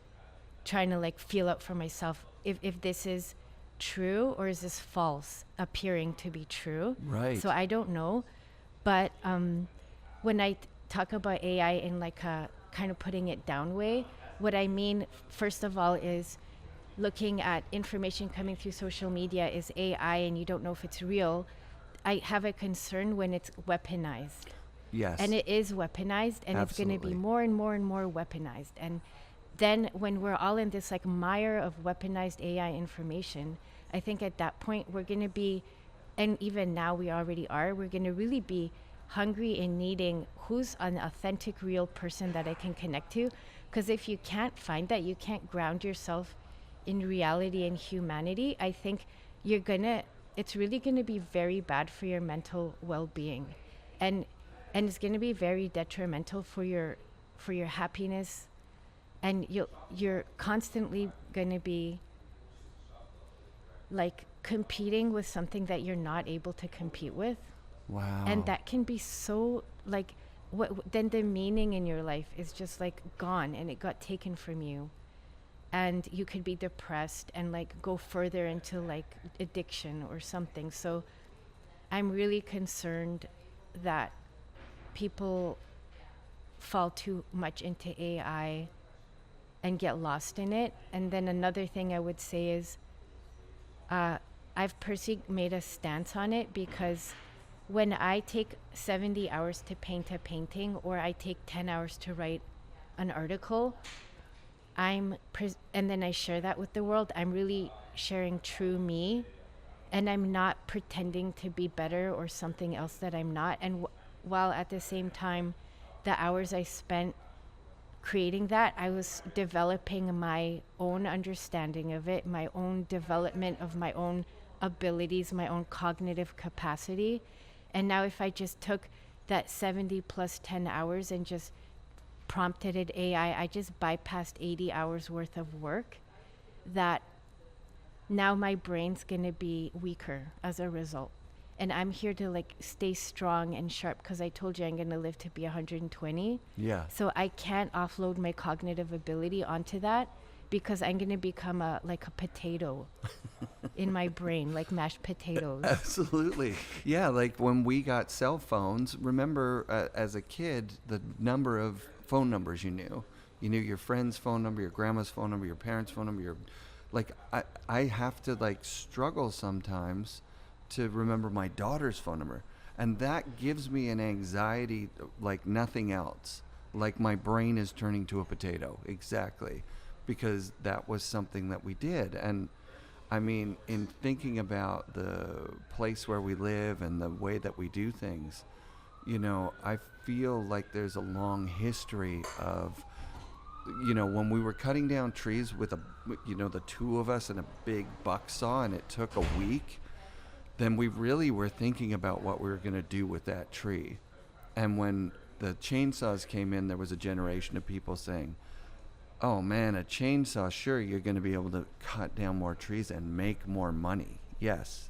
trying to like feel out for myself, if this is true or is this false appearing to be true. Right. So I don't know, but when I talk about AI in like a kind of putting it down way, what I mean first of all is looking at information coming through social media is AI and you don't know if it's real. I have a concern when it's weaponized. Yes. And it is weaponized, and it's going to be more and more and more weaponized. And then when we're all in this like mire of weaponized AI information, I think at that point we're going to be, and even now we already are, we're going to really be hungry and needing who's an authentic, real person that I can connect to. Because if you can't find that, you can't ground yourself in reality and humanity, I think it's really going to be very bad for your mental well-being. And it's going to be very detrimental for your happiness, and you're constantly going to be like competing with something that you're not able to compete with. Wow. And that can be so like then the meaning in your life is just like gone, and it got taken from you, and you could be depressed and like go further into like addiction or something. So I'm really concerned that people fall too much into AI and get lost in it. And then another thing I would say is I've personally made a stance on it, because when I take 70 hours to paint a painting, or I take 10 hours to write an article, and then I share that with the world, I'm really sharing true me, and I'm not pretending to be better or something else that I'm not. And while at the same time, the hours I spent creating that, I was developing my own understanding of it, my own development of my own abilities, my own cognitive capacity. And now if I just took that 70 plus 10 hours and just prompted it AI, I just bypassed 80 hours worth of work, that now my brain's gonna be weaker as a result. And I'm here to like stay strong and sharp, because I told you I'm gonna live to be 120. Yeah. So I can't offload my cognitive ability onto that, because I'm gonna become a potato in my brain, like mashed potatoes. Absolutely. Yeah, like when we got cell phones, remember as a kid, the number of phone numbers you knew. You knew your friend's phone number, your grandma's phone number, your parents' phone number. I have to like struggle sometimes to remember my daughter's phone number. And that gives me an anxiety like nothing else. Like my brain is turning to a potato. Exactly. Because that was something that we did. And I mean, in thinking about the place where we live and the way that we do things, you know, I feel like there's a long history of, you know, when we were cutting down trees with the two of us and a big buck saw, and it took a week, then we really were thinking about what we were going to do with that tree. And when the chainsaws came in, there was a generation of people saying, oh man, a chainsaw, sure, you're going to be able to cut down more trees and make more money. Yes.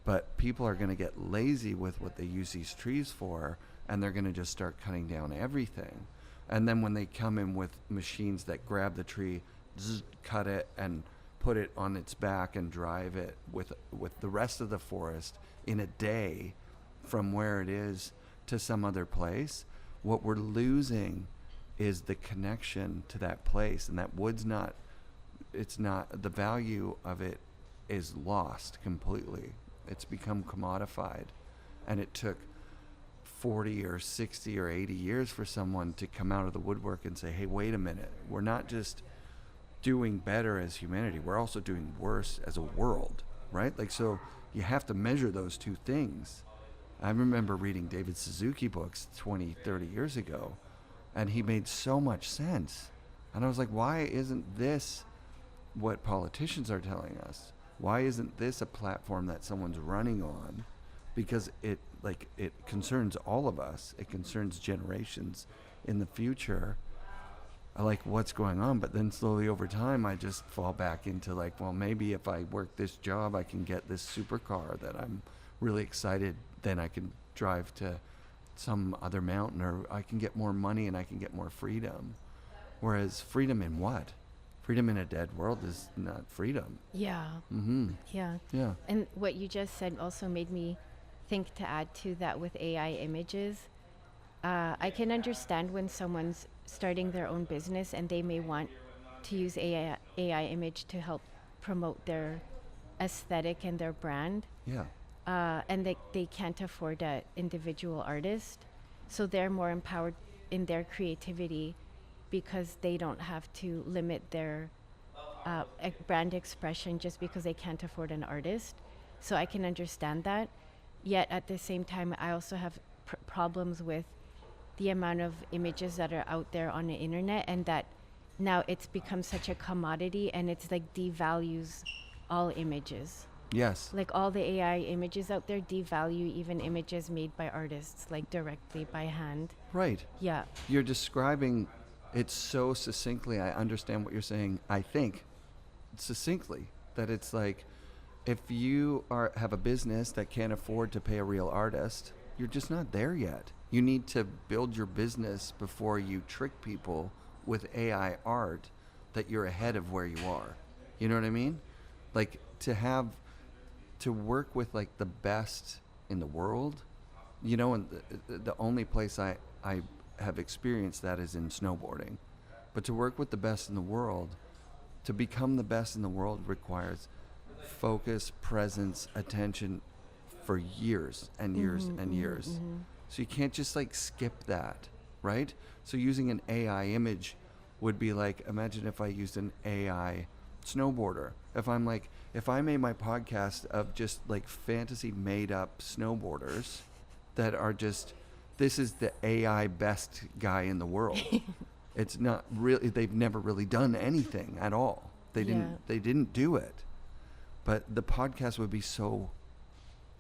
But people are going to get lazy with what they use these trees for, and they're going to just start cutting down everything. And then when they come in with machines that grab the tree, cut it, and put it on its back and drive it with the rest of the forest in a day from where it is to some other place, what we're losing is the connection to that place. And that wood's not, the value of it is lost completely. It's become commodified. And it took 40 or 60 or 80 years for someone to come out of the woodwork and say, hey, wait a minute, we're not just doing better as humanity, we're also doing worse as a world, right? Like, so you have to measure those two things. I remember reading David Suzuki books 20, 30 years ago, and he made so much sense. And I was like, why isn't this what politicians are telling us? Why isn't this a platform that someone's running on? Because like it concerns all of us. It concerns generations in the future. I like what's going on, but then slowly over time, I just fall back into like, well, maybe if I work this job, I can get this supercar that I'm really excited. Then I can drive to some other mountain, or I can get more money and I can get more freedom. Whereas freedom in what? Freedom in a dead world is not freedom. Yeah. Mm-hmm. Yeah. Yeah. And what you just said also made me think to add to that with AI images. I can understand when someone's starting their own business and they may want to use AI image to help promote their aesthetic and their brand. Yeah. And they can't afford an individual artist. So they're more empowered in their creativity because they don't have to limit their brand expression just because they can't afford an artist. So I can understand that. Yet at the same time, I also have problems with the amount of images that are out there on the internet, and that now it's become such a commodity and it's like devalues all images. Yes. Like all the AI images out there devalue even images made by artists, like directly by hand. Right. Yeah. You're describing it so succinctly. I understand what you're saying. I think succinctly that it's like, if you have a business that can't afford to pay a real artist, you're just not there yet. You need to build your business before you trick people with AI art that you're ahead of where you are. You know what I mean? Like to work with like the best in the world, you know, and the only place I have experienced that is in snowboarding. But to work with the best in the world, to become the best in the world requires focus, presence, attention for years and years and years. Mm-hmm. So you can't just like skip that, right? So using an AI image would be like, imagine if I used an AI snowboarder. If I made my podcast of just like fantasy made up snowboarders that are just, this is the AI best guy in the world. It's not really, they've never really done anything at all. They didn't do it. But the podcast would be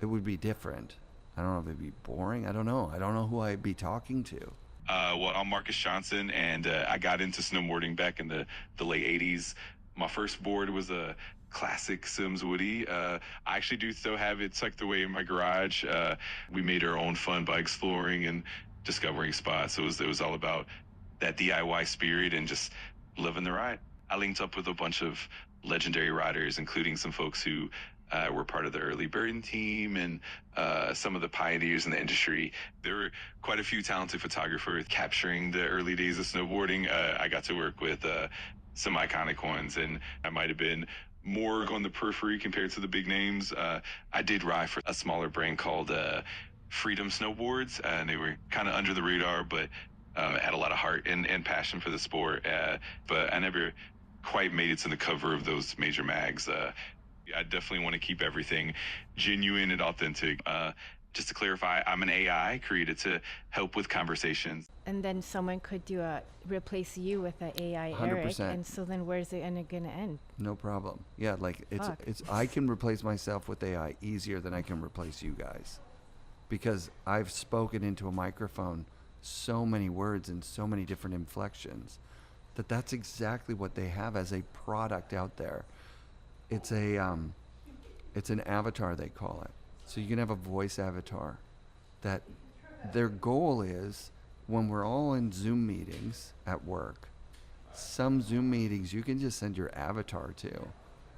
it would be different. I don't know if it'd be boring. I don't know who I'd be talking to. Well, I'm Marcus Johnson, and I got into snowboarding back in the late 80s. My first board was a classic Sims Woody. I actually do still have it tucked away in my garage. We made our own fun by exploring and discovering spots. It was all about that DIY spirit and just living the ride. I linked up with a bunch of legendary riders, including some folks who were part of the early Burton team and some of the pioneers in the industry. There were quite a few talented photographers capturing the early days of snowboarding. I got to work with some iconic ones, and I might have been more on the periphery compared to the big names. I did ride for a smaller brand called Freedom Snowboards, and they were kind of under the radar, but had a lot of heart and passion for the sport. But I never quite made it to the cover of those major mags. I definitely want to keep everything genuine and authentic. Just to clarify, I'm an AI created to help with conversations. And then someone could replace you with an AI 100%. Eric, and so then where's it gonna end? No problem. Yeah, like it's I can replace myself with AI easier than I can replace you guys, because I've spoken into a microphone so many words and so many different inflections that's exactly what they have as a product out there. It's an avatar, they call it. So you can have a voice avatar that their goal is, when we're all in Zoom meetings at work, some Zoom meetings you can just send your avatar to,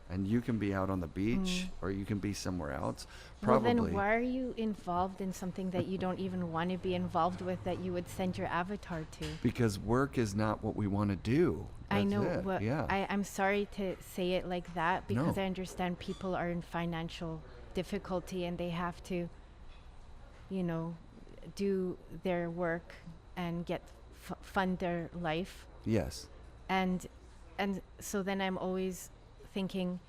and you can be out on the beach or you can be somewhere else. Probably. Well, then why are you involved in something that you don't even want to be involved with, that you would send your avatar to? Because work is not what we want to do. That's I know. it. Yeah. I'm sorry to say it like that, because I understand people are in financial difficulty and they have to, do their work and get fund their life. Yes. And so then I'm always thinking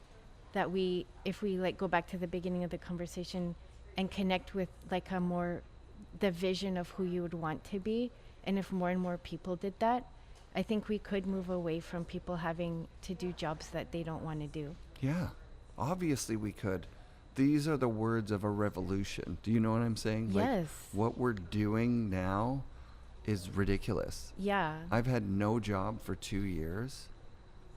that if we like go back to the beginning of the conversation and connect with like the vision of who you would want to be, and if more and more people did that, I think we could move away from people having to do jobs that they don't want to do. Yeah, obviously we could. these are the words of a revolution. Do you know what I'm saying? Yes. Like, what we're doing now is ridiculous. Yeah. I've had no job for 2 years,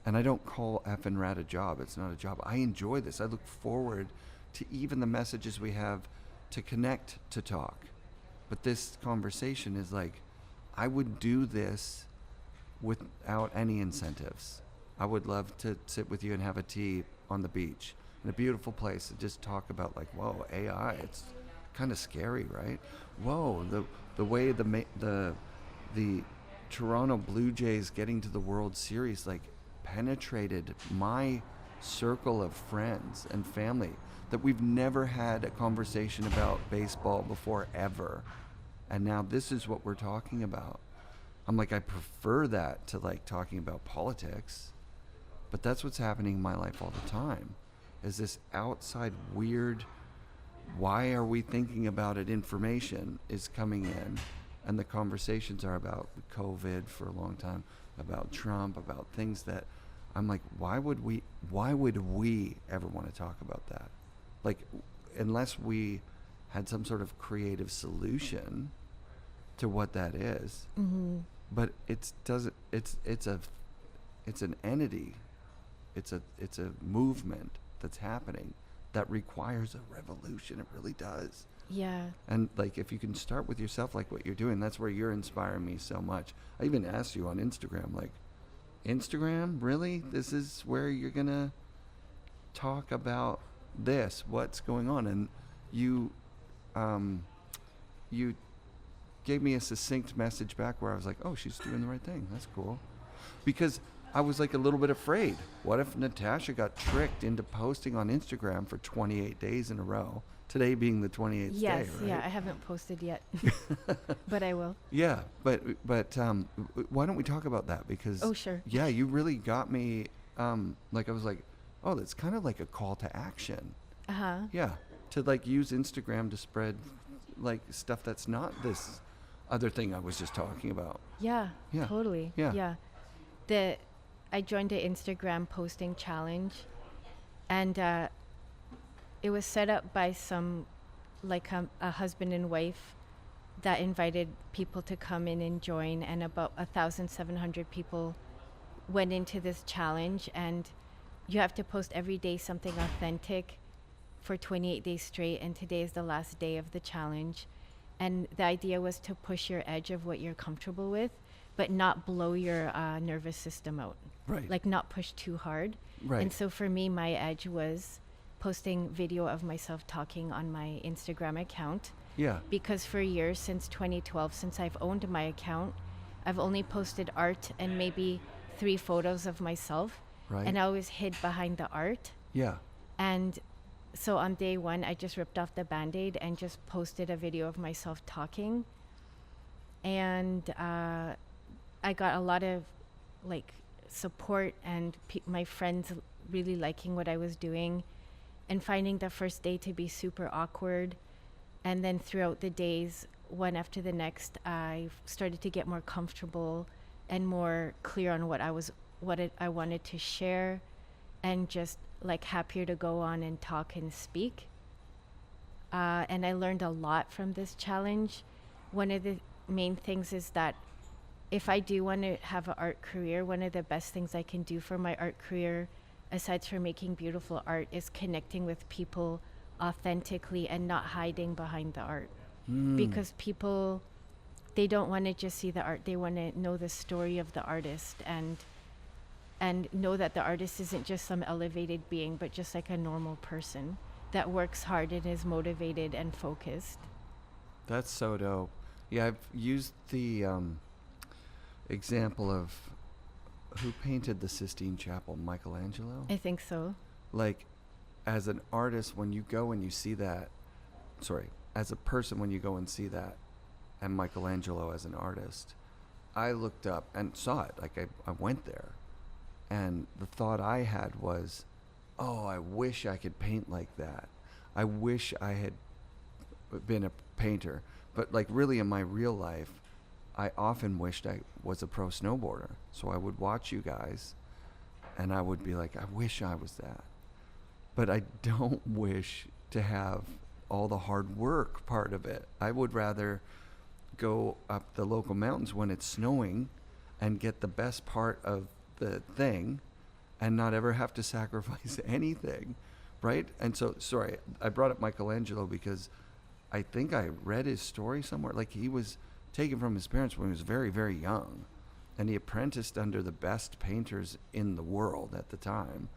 and I don't call FNRad a job. It's not a job. I enjoy this. I look forward to even the messages we have to connect, to talk. But this conversation is like, I would do this without any incentives. I would love to sit with you and have a tea on the beach in a beautiful place and just talk about, like, whoa, AI, it's kind of scary, right? Whoa, the way the Toronto Blue Jays getting to the World Series, like, penetrated my circle of friends and family, that we've never had a conversation about baseball before, ever. And now this is what we're talking about. I'm like, I prefer that to, like, talking about politics. But that's what's happening in my life all the time, is this outside weird, why are we thinking about it, information is coming in. And the conversations are about COVID for a long time, about Trump, about things that I'm like, why would we ever want to talk about that? Like, unless we had some sort of creative solution to what that is. Mm-hmm. But it's an entity. It's a movement that's happening that requires a revolution. It really does. Yeah. And, like, if you can start with yourself, like what you're doing, that's where you're inspiring me so much. I even asked you on Instagram, like, Instagram, really? This is where you're gonna talk about this, what's going on? And you gave me a succinct message back where I was like, oh, she's doing the right thing. That's cool. Because I was, like, a little bit afraid. What if Natasza got tricked into posting on Instagram for 28 days in a row? Today being the 28th Yes, day, right? yeah, I haven't posted yet, but I will. Yeah, but why don't we talk about that? Because Oh, sure. yeah, you really got me. Like, I was like, oh, that's kind of like a call to action. Uh-huh. Yeah, to, like, use Instagram to spread, like, stuff that's not this other thing I was just talking about. Yeah, Yeah. totally. Yeah. I joined an Instagram posting challenge, and it was set up by some, like, a husband and wife that invited people to come in and join, and about 1,700 people went into this challenge, and you have to post every day something authentic for 28 days straight, and today is the last day of the challenge. And the idea was to push your edge of what you're comfortable with, but not blow your nervous system out. Right. Like, not push too hard. Right. And so for me, my edge was posting video of myself talking on my Instagram account, Yeah. because for years, since 2012, since I've owned my account, I've only posted art and maybe 3 photos of myself. Right. And I always hid behind the art. Yeah. And so on day 1, I just ripped off the Band-Aid and just posted a video of myself talking. And I got a lot of, like, support, and my friends really liking what I was doing, and finding the first day to be super awkward. And then throughout the days, one after the next, I started to get more comfortable and more clear on what I wanted to share, and just, like, happier to go on and talk and speak. And I learned a lot from this challenge. One of the main things is that if I do want to have an art career, one of the best things I can do for my art career, aside from making beautiful art, is connecting with people authentically and not hiding behind the art. Because people, they don't want to just see the art. They want to know the story of the artist, and know that the artist isn't just some elevated being, but just like a normal person that works hard and is motivated and focused. That's so dope. Yeah, I've used the example of who painted the Sistine Chapel, Michelangelo? I think so. Like, as an artist, when you go and you see that, as a person, when you go and see that, and Michelangelo as an artist, I looked up and saw it. Like, I went there, and the thought I had was, oh, I wish I could paint like that. I wish I had been a painter. But, like, really in my real life, I often wished I was a pro snowboarder. So I would watch you guys, and I would be like, I wish I was that. But I don't wish to have all the hard work part of it. I would rather go up the local mountains when it's snowing and get the best part of the thing and not ever have to sacrifice anything, right? And so, sorry, I brought up Michelangelo because I think I read his story somewhere. Like, he was taken from his parents when he was very, very young, and he apprenticed under the best painters in the world at the time,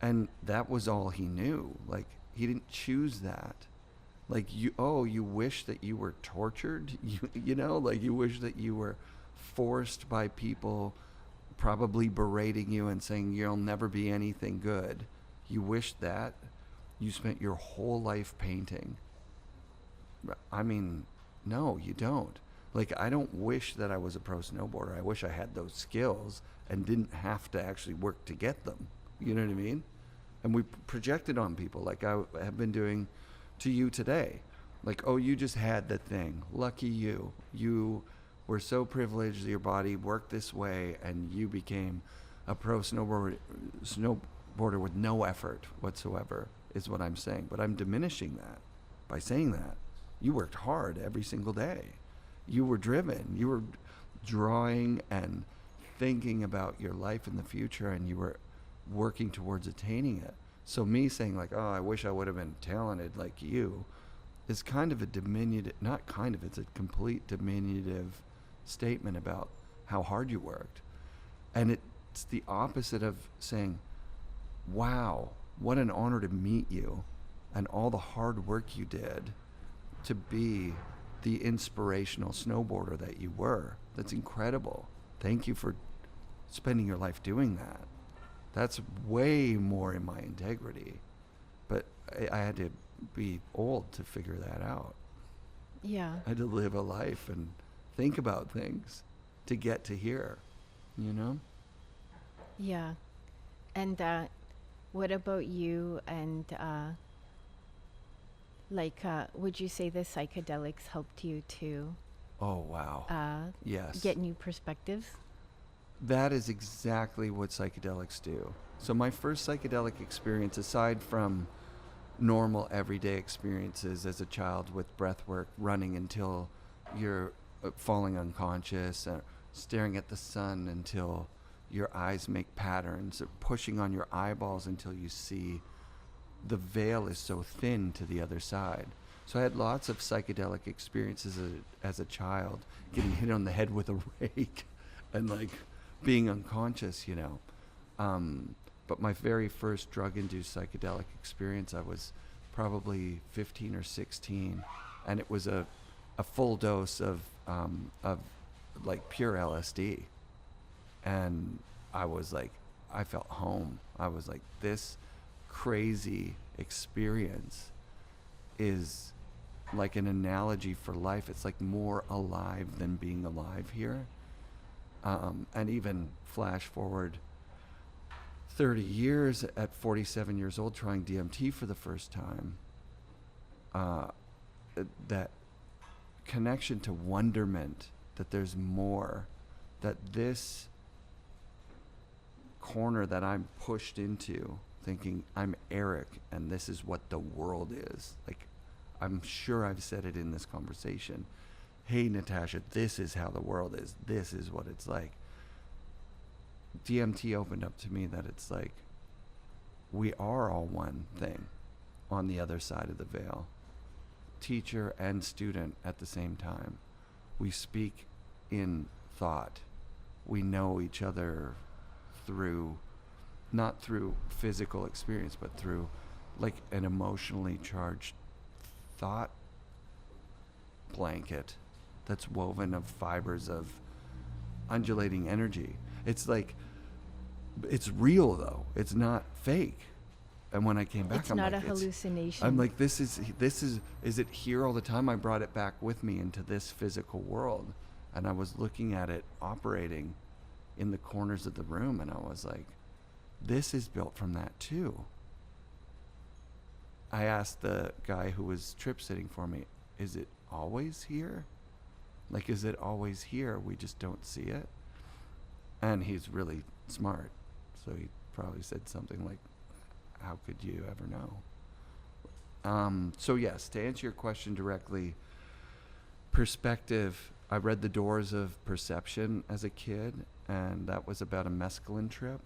and that was all he knew. Like, he didn't choose that. Like, you wish that you were tortured, you know, like, you wish that you were forced by people probably berating you and saying you'll never be anything good. You wish that. You spent your whole life painting. I mean, no, you don't. Like, I don't wish that I was a pro snowboarder. I wish I had those skills and didn't have to actually work to get them. You know what I mean? And we project it on people, like I have been doing to you today. Like, oh, you just had the thing. Lucky you. You were so privileged that your body worked this way, and you became a pro snowboarder with no effort whatsoever, is what I'm saying. But I'm diminishing that by saying that. You worked hard every single day. You were driven. You were drawing and thinking about your life in the future, and you were working towards attaining it. So me saying, like, oh, I wish I would have been talented like you, is kind of a diminutive, not kind of, it's a complete diminutive statement about how hard you worked. And it's the opposite of saying, wow, what an honor to meet you and all the hard work you did to be the inspirational snowboarder that you were. That's incredible. Thank you for spending your life doing that. That's way more in my integrity. But I had to be old to figure that out. Yeah. I had to live a life and think about things to get to here, you know? Yeah. And what about you? And would you say the psychedelics helped you to Oh, wow. Yes. get new perspectives? That is exactly what psychedelics do. So my first psychedelic experience, aside from normal everyday experiences as a child with breath work, running until you're falling unconscious, staring at the sun until your eyes make patterns, or pushing on your eyeballs until you see the veil is so thin to the other side. So I had lots of psychedelic experiences as a child, getting hit on the head with a rake and like being unconscious, you know. But my very first drug-induced psychedelic experience, I was probably 15 or 16, and it was a full dose of like pure LSD. And I was like, I felt home. I was like, this crazy experience is like an analogy for life. It's like more alive than being alive here. And even flash forward 30 years at 47 years old, trying DMT for the first time, that connection to wonderment, that there's more, that this corner that I'm pushed into, thinking I'm Eric and this is what the world is. Like, I'm sure I've said it in this conversation. Hey, Natasza, this is how the world is. This is what it's like. DMT opened up to me that it's like we are all one thing on the other side of the veil. Teacher and student at the same time. We speak in thought. We know each other through, not through physical experience, but through like an emotionally charged thought blanket that's woven of fibers of undulating energy. It's like, it's real though. It's not fake. And when I came back, It's I'm not like, a hallucination. I'm like, is it here all the time? I brought it back with me into this physical world. And I was looking at it operating in the corners of the room, and I was like, this is built from that too. I asked the guy who was trip sitting for me, is it always here? Like, is it always here? We just don't see it? And he's really smart. So he probably said something like, how could you ever know? So yes, to answer your question directly, perspective, I read The Doors of Perception as a kid, and that was about a mescaline trip.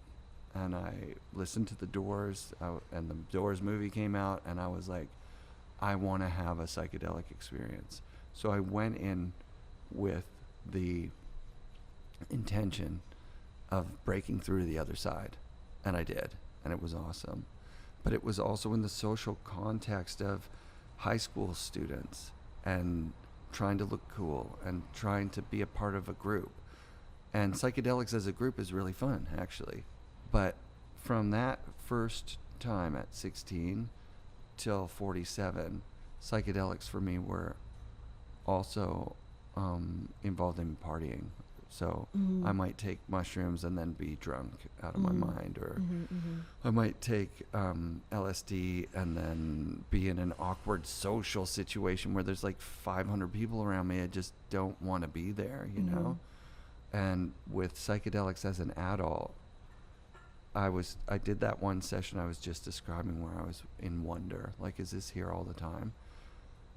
And I listened to The Doors, and the Doors movie came out, and I was like, I want to have a psychedelic experience. So I went in with the intention of breaking through to the other side, and I did, and it was awesome. But it was also in the social context of high school students and trying to look cool and trying to be a part of a group. And psychedelics as a group is really fun, actually. But from that first time at 16 till 47, psychedelics for me were also involved in partying. So I might take mushrooms and then be drunk out of my mind, or I might take LSD and then be in an awkward social situation where there's like 500 people around me. I just don't want to be there, you know? And with psychedelics as an adult, I did that one session I was just describing where I was in wonder, like, is this here all the time?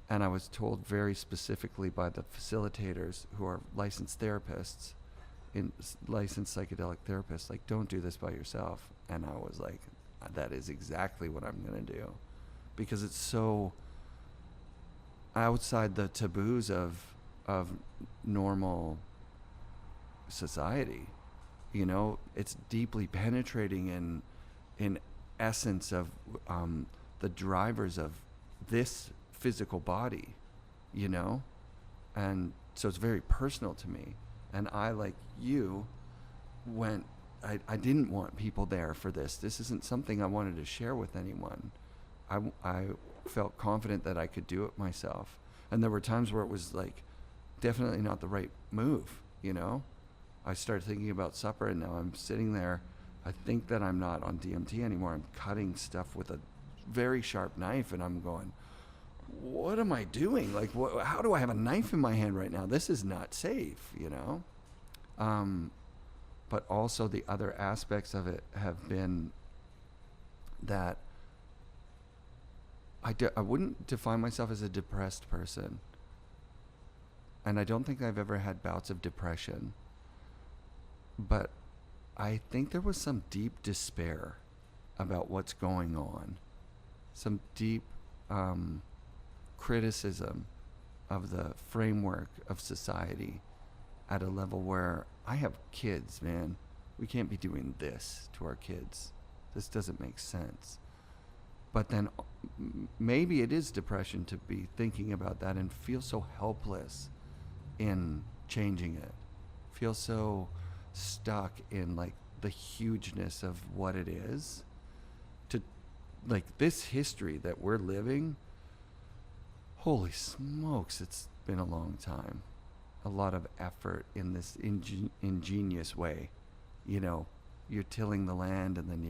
And I was told very specifically by the facilitators, who are licensed therapists, licensed psychedelic therapists, like, don't do this by yourself. And I was like, that is exactly what I'm going to do, because it's so outside the taboos of normal society. You know, it's deeply penetrating in essence of the drivers of this physical body, you know? And so it's very personal to me. And I, like you, I didn't want people there for this. This isn't something I wanted to share with anyone. I felt confident that I could do it myself. And there were times where it was like definitely not the right move, you know? I started thinking about supper, and now I'm sitting there. I think that I'm not on DMT anymore. I'm cutting stuff with a very sharp knife, and I'm going, what am I doing? Like, how do I have a knife in my hand right now? This is not safe, you know? But also the other aspects of it have been that I wouldn't define myself as a depressed person. And I don't think I've ever had bouts of depression. But I think there was some deep despair about what's going on, some deep criticism of the framework of society at a level where I have kids, man. We can't be doing this to our kids. This doesn't make sense. But then maybe it is depression to be thinking about that and feel so helpless in changing it. Feel so stuck in like the hugeness of what it is, to like this history that we're living. Holy smokes, it's been a long time. A lot of effort in this ingenious way. You know, you're tilling the land, and then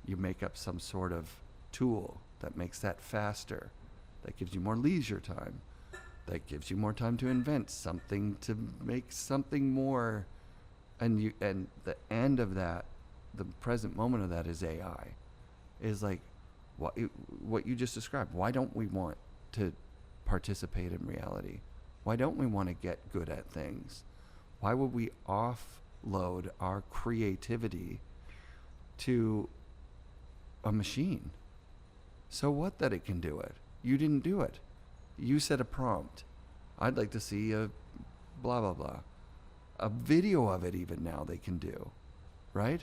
you make up some sort of tool that makes that faster, that gives you more leisure time, that gives you more time to invent something, to make something more. And the end of that, the present moment of that, is AI. Is like what you just described. Why don't we want to participate in reality? Why don't we want to get good at things? Why would we offload our creativity to a machine? So what that it can do it? You didn't do it. You set a prompt. I'd like to see a blah, blah, blah. A video of it even now they can do, right?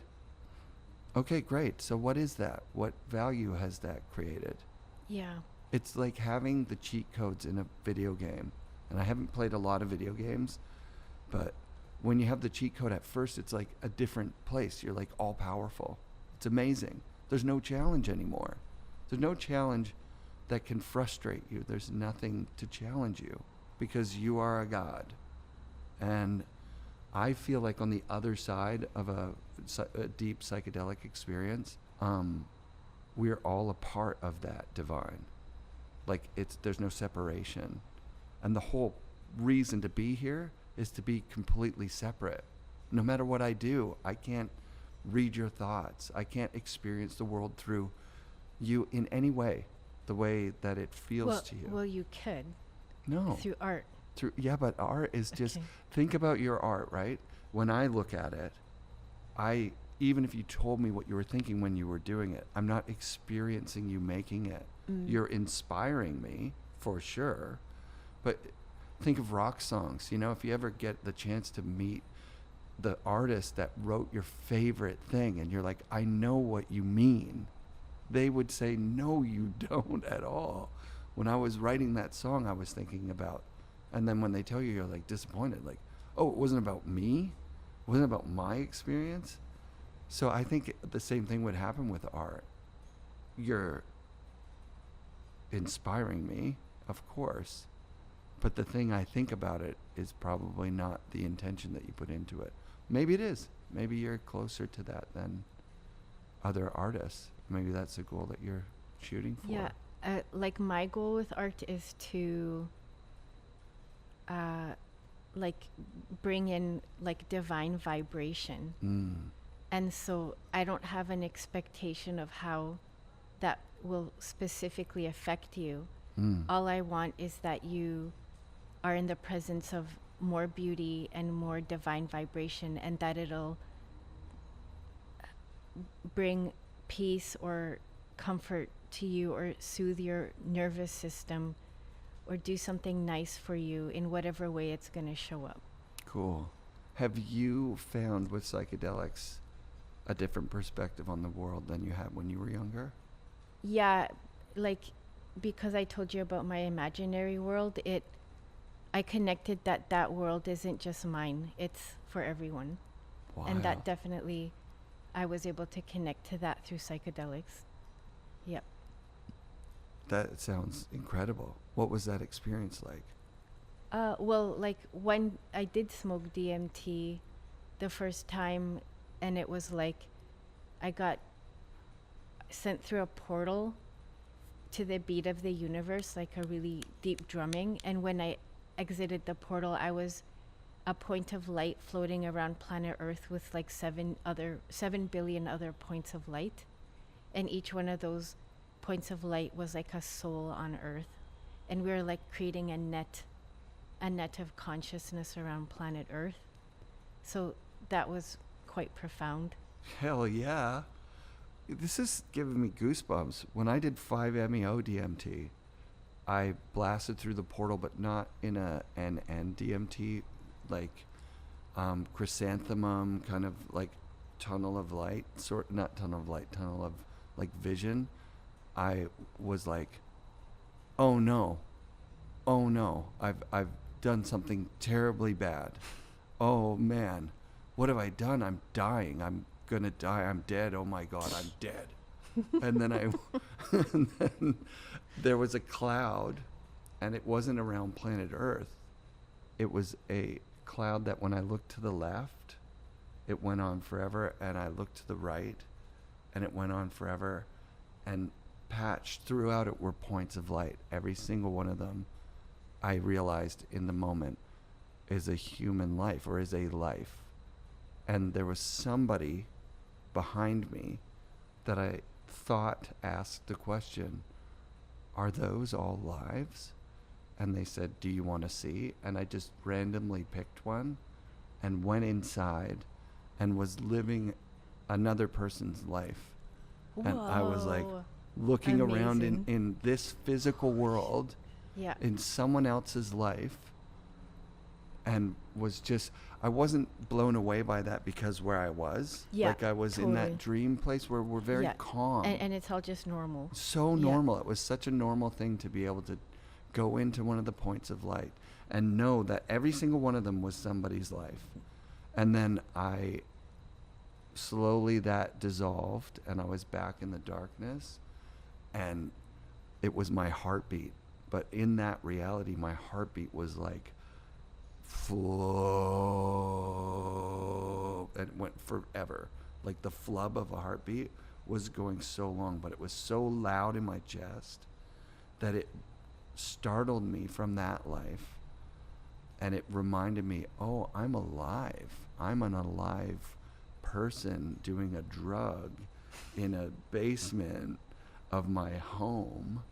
Okay, great. So what is that? What value has that created? Yeah. It's like having the cheat codes in a video game. And I haven't played a lot of video games, but when you have the cheat code at first, it's like a different place. You're like all powerful. It's amazing. There's no challenge anymore. There's no challenge that can frustrate you. There's nothing to challenge you because you are a god. And I feel like on the other side of a deep psychedelic experience, we're all a part of that divine. Like there's no separation. And the whole reason to be here is to be completely separate. No matter what I do, I can't read your thoughts. I can't experience the world through you in any way. the way that it feels to you. Well, you could. No. Through art. Yeah, but art is just, Okay. think about your art, right? When I look at it, even if you told me what you were thinking when you were doing it, I'm not experiencing you making it. You're inspiring me, for sure. But think of rock songs. You know, if you ever get the chance to meet the artist that wrote your favorite thing and you're like, I know what you mean, they would say, no, you don't at all. When I was writing that song, I was thinking about, and then when they tell you, you're like disappointed, like, oh, it wasn't about me? It wasn't about my experience? So I think the same thing would happen with art. You're inspiring me, of course, but the thing I think about it is probably not the intention that you put into it. Maybe it is. Maybe you're closer to that than other artists. Maybe that's a goal that you're shooting for. Yeah. Like my goal with art is to like bring in like divine vibration. And so I don't have an expectation of how that will specifically affect you. All I want is that you are in the presence of more beauty and more divine vibration, and that it'll bring peace or comfort to you or soothe your nervous system or do something nice for you in whatever way it's going to show up. Cool. Have you found with psychedelics a different perspective on the world than you had when you were younger? Yeah, like because I told you about my imaginary world, I connected that world isn't just mine, it's for everyone. Wow. And that definitely, I was able to connect to that through psychedelics. Yep. That sounds incredible. What was that experience like? Well, like when I did smoke DMT the first time, and it was like I got sent through a portal to the beat of the universe, like a really deep drumming. And when I exited the portal, I was a point of light floating around planet Earth with like 7 billion other points of light. And each one of those points of light was like a soul on Earth. And we were like creating a net of consciousness around planet Earth. So that was quite profound. Hell yeah. This is giving me goosebumps. When I did 5-MeO DMT, I blasted through the portal, but not in an DMT, like chrysanthemum kind of like tunnel of light, not tunnel of light, tunnel of like vision. I was like, oh no, I've done something terribly bad. Oh man, what have I done? I'm dying. I'm gonna die. I'm dead. Oh my God, I'm dead. And then and then there was a cloud, and it wasn't around planet Earth. It was a cloud that when I looked to the left, it went on forever, and I looked to the right, and it went on forever, and patched throughout it were points of light. Every single one of them, I realized in the moment, is a human life or is a life. And there was somebody behind me that I thought asked the question, are those all lives? And they said, do you want to see? And I just randomly picked one and went inside and was living another person's life. Whoa. And I was like looking around Amazing. in this physical world, Yeah. in someone else's life, and was just, I wasn't blown away by that because where I was. Yeah, like I was in totally. that dream place where we're very Yeah. calm. And it's all just normal. So Yeah. normal. It was such a normal thing to be able to go into one of the points of light and know that every single one of them was somebody's life. And then slowly that dissolved and I was back in the darkness, and it was my heartbeat. But in that reality, my heartbeat was like flow, and it went forever. Like the flub of a heartbeat was going so long, but it was so loud in my chest that it startled me from that life. And it reminded me, oh, I'm alive. I'm an alive person doing a drug in a basement of my home.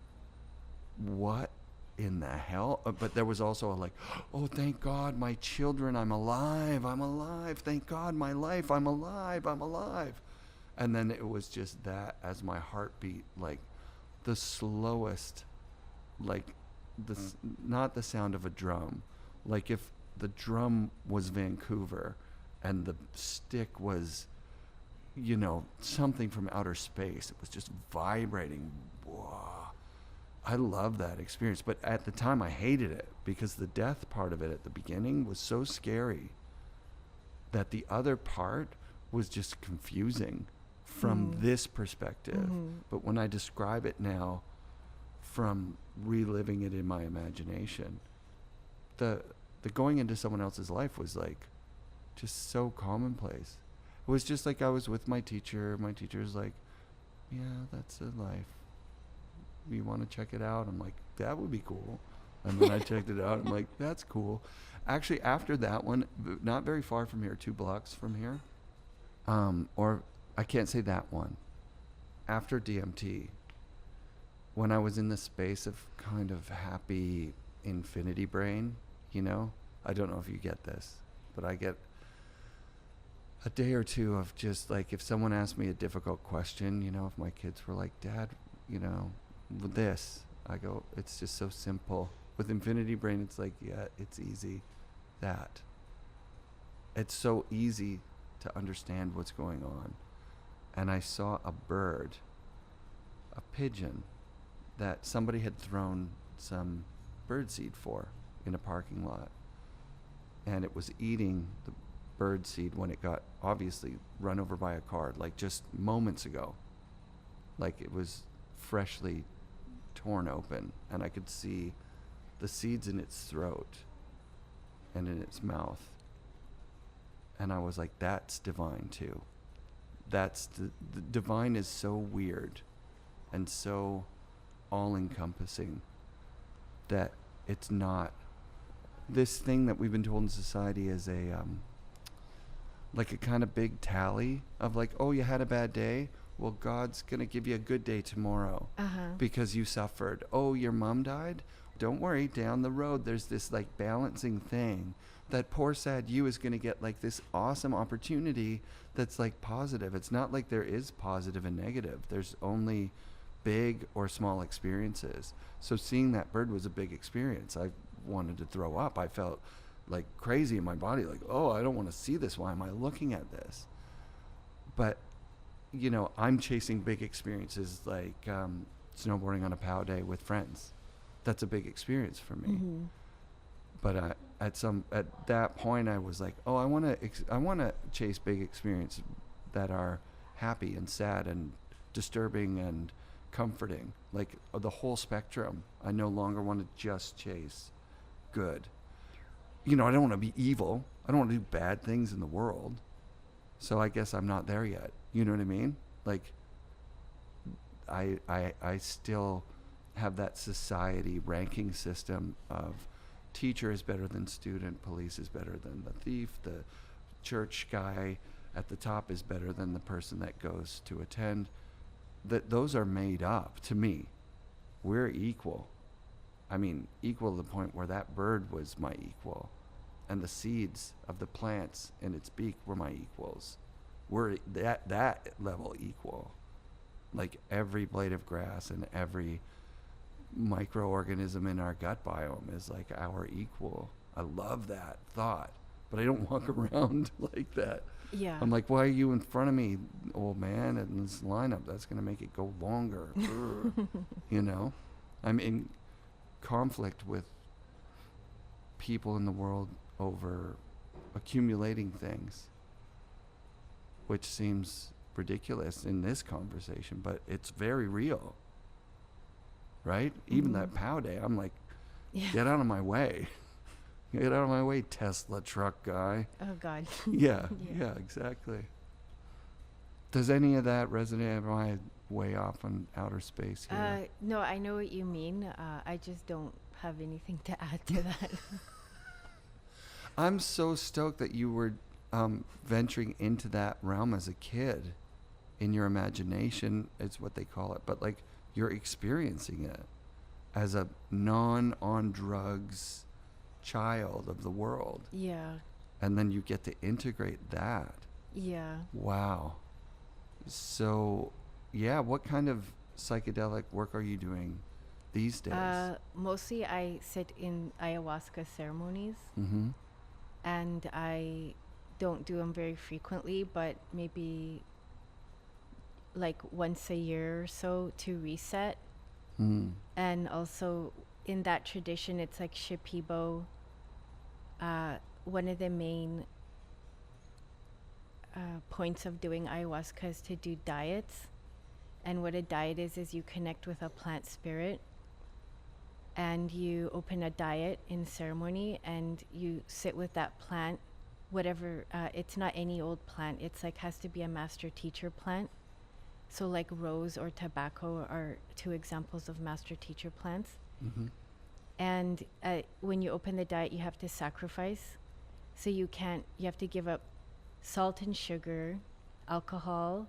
what in the hell? But there was also a like, oh, thank God, my children, I'm alive, thank God, my life, I'm alive. And then it was just that as my heartbeat, like the slowest, like not the sound of a drum. Like if the drum was Vancouver and the stick was, you know, something from outer space. It was just vibrating. Whoa. I love that experience. But at the time I hated it because the death part of it at the beginning was so scary that the other part was just confusing from this perspective. But when I describe it now from reliving it in my imagination, the going into someone else's life was like just so commonplace. It was just like I was with my teacher. My teacher's like, yeah, that's a life. You want to check it out? I'm like, that would be cool. And then I checked it out. I'm like, that's cool. Actually, after that one, not very far from here, 2 blocks from here, or I can't say that one. After DMT, when I was in the space of kind of happy infinity brain, you know, I don't know if you get this, but I get a day or two of just like, if someone asked me a difficult question, you know, if my kids were like, Dad, you know, with this, I go, it's just so simple. With infinity brain, it's like, yeah, it's easy. That. It's so easy to understand what's going on. And I saw a bird, a pigeon, that somebody had thrown some birdseed for in a parking lot. And it was eating the birdseed when it got obviously run over by a car, like just moments ago. Like it was freshly torn open, and I could see the seeds in its throat and in its mouth. And I was like, that's divine too. That's the divine is so weird and so all-encompassing that it's not this thing that we've been told in society is a like a kind of big tally of like, oh, you had a bad day, well, God's gonna give you a good day tomorrow because you suffered. Oh, your mom died, don't worry, down the road there's this like balancing thing that poor sad you is gonna get like this awesome opportunity that's like positive. It's not like there is positive and negative. There's only big or small experiences. So seeing that bird was a big experience. I wanted to throw up. I felt like crazy in my body, like, oh, I don't want to see this. Why am I looking at this? But, you know, I'm chasing big experiences like snowboarding on a POW day with friends. That's a big experience for me. But at that point, I was like, oh, I want to chase big experiences that are happy and sad and disturbing and comforting, like the whole spectrum. I no longer want to just chase good. You know, I don't want to be evil. I don't want to do bad things in the world. So I guess I'm not there yet. You know what I mean? Like, I still have that society ranking system of teacher is better than student, police is better than the thief, the church guy at the top is better than the person that goes to attend. That those are made up to me. We're equal. I mean, equal to the point where that bird was my equal, and the seeds of the plants in its beak were my equals. We're that level equal. Like every blade of grass and every microorganism in our gut biome is like our equal. I love that thought, but I don't walk around like that. Yeah. I'm like, why are you in front of me, old man, in this lineup? That's going to make it go longer. You know? I'm in conflict with people in the world over accumulating things, which seems ridiculous in this conversation, but it's very real. Right? Even that POW day, I'm like, get out of my way. Get out of my way, Tesla truck guy. Oh, God. Yeah, exactly. Does any of that resonate? Am I way off on outer space here? No, I know what you mean. I just don't have anything to add to that. I'm so stoked that you were venturing into that realm as a kid. In your imagination is what they call it. But like, you're experiencing it. as a non-on-drugs child of the world. Yeah. And then you get to integrate that. Yeah. Wow. So, yeah, what kind of psychedelic work are you doing these days? Mostly I sit in ayahuasca ceremonies, Mm-hmm. and I don't do them very frequently, but maybe like once a year or so to reset. Mm. And also in that tradition, it's like Shipibo. One of the main points of doing ayahuasca is to do diets. And what a diet is you connect with a plant spirit, and you open a diet in ceremony, and you sit with that plant, whatever. It's not any old plant. It's like has to be a master teacher plant. So like rose or tobacco are two examples of master teacher plants. Mm-hmm. And when you open the diet, you have to sacrifice. So you have to give up salt and sugar, alcohol,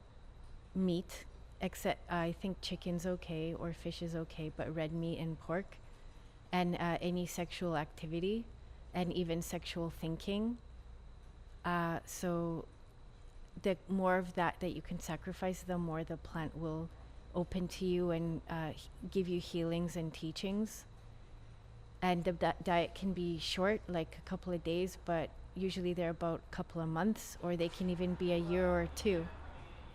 meat, except I think chicken's okay or fish is okay, but red meat and pork, and any sexual activity, and even sexual thinking. So the more of that you can sacrifice, the more the plant will open to you and give you healings and teachings. And the diet can be short, like a couple of days, but usually they're about a couple of months, or they can even be a year or two.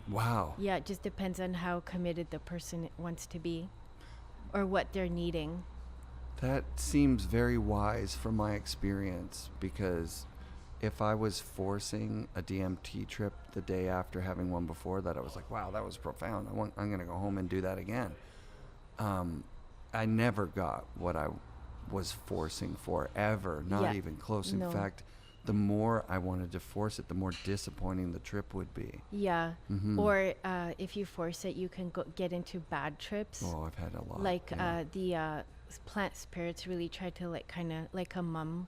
Wow. Yeah, it just depends on how committed the person wants to be or what they're needing. That seems very wise from my experience, because if I was forcing a DMT trip the day after having one before that, I was like, wow, that was profound. I'm going to go home and do that again. I never got what I was forcing for, ever, not even close. In fact, the more I wanted to force it, the more disappointing the trip would be. Yeah. Mm-hmm. Or if you force it, you can get into bad trips. Oh, I've had a lot. Like the plant spirits really try to like kind of like a mum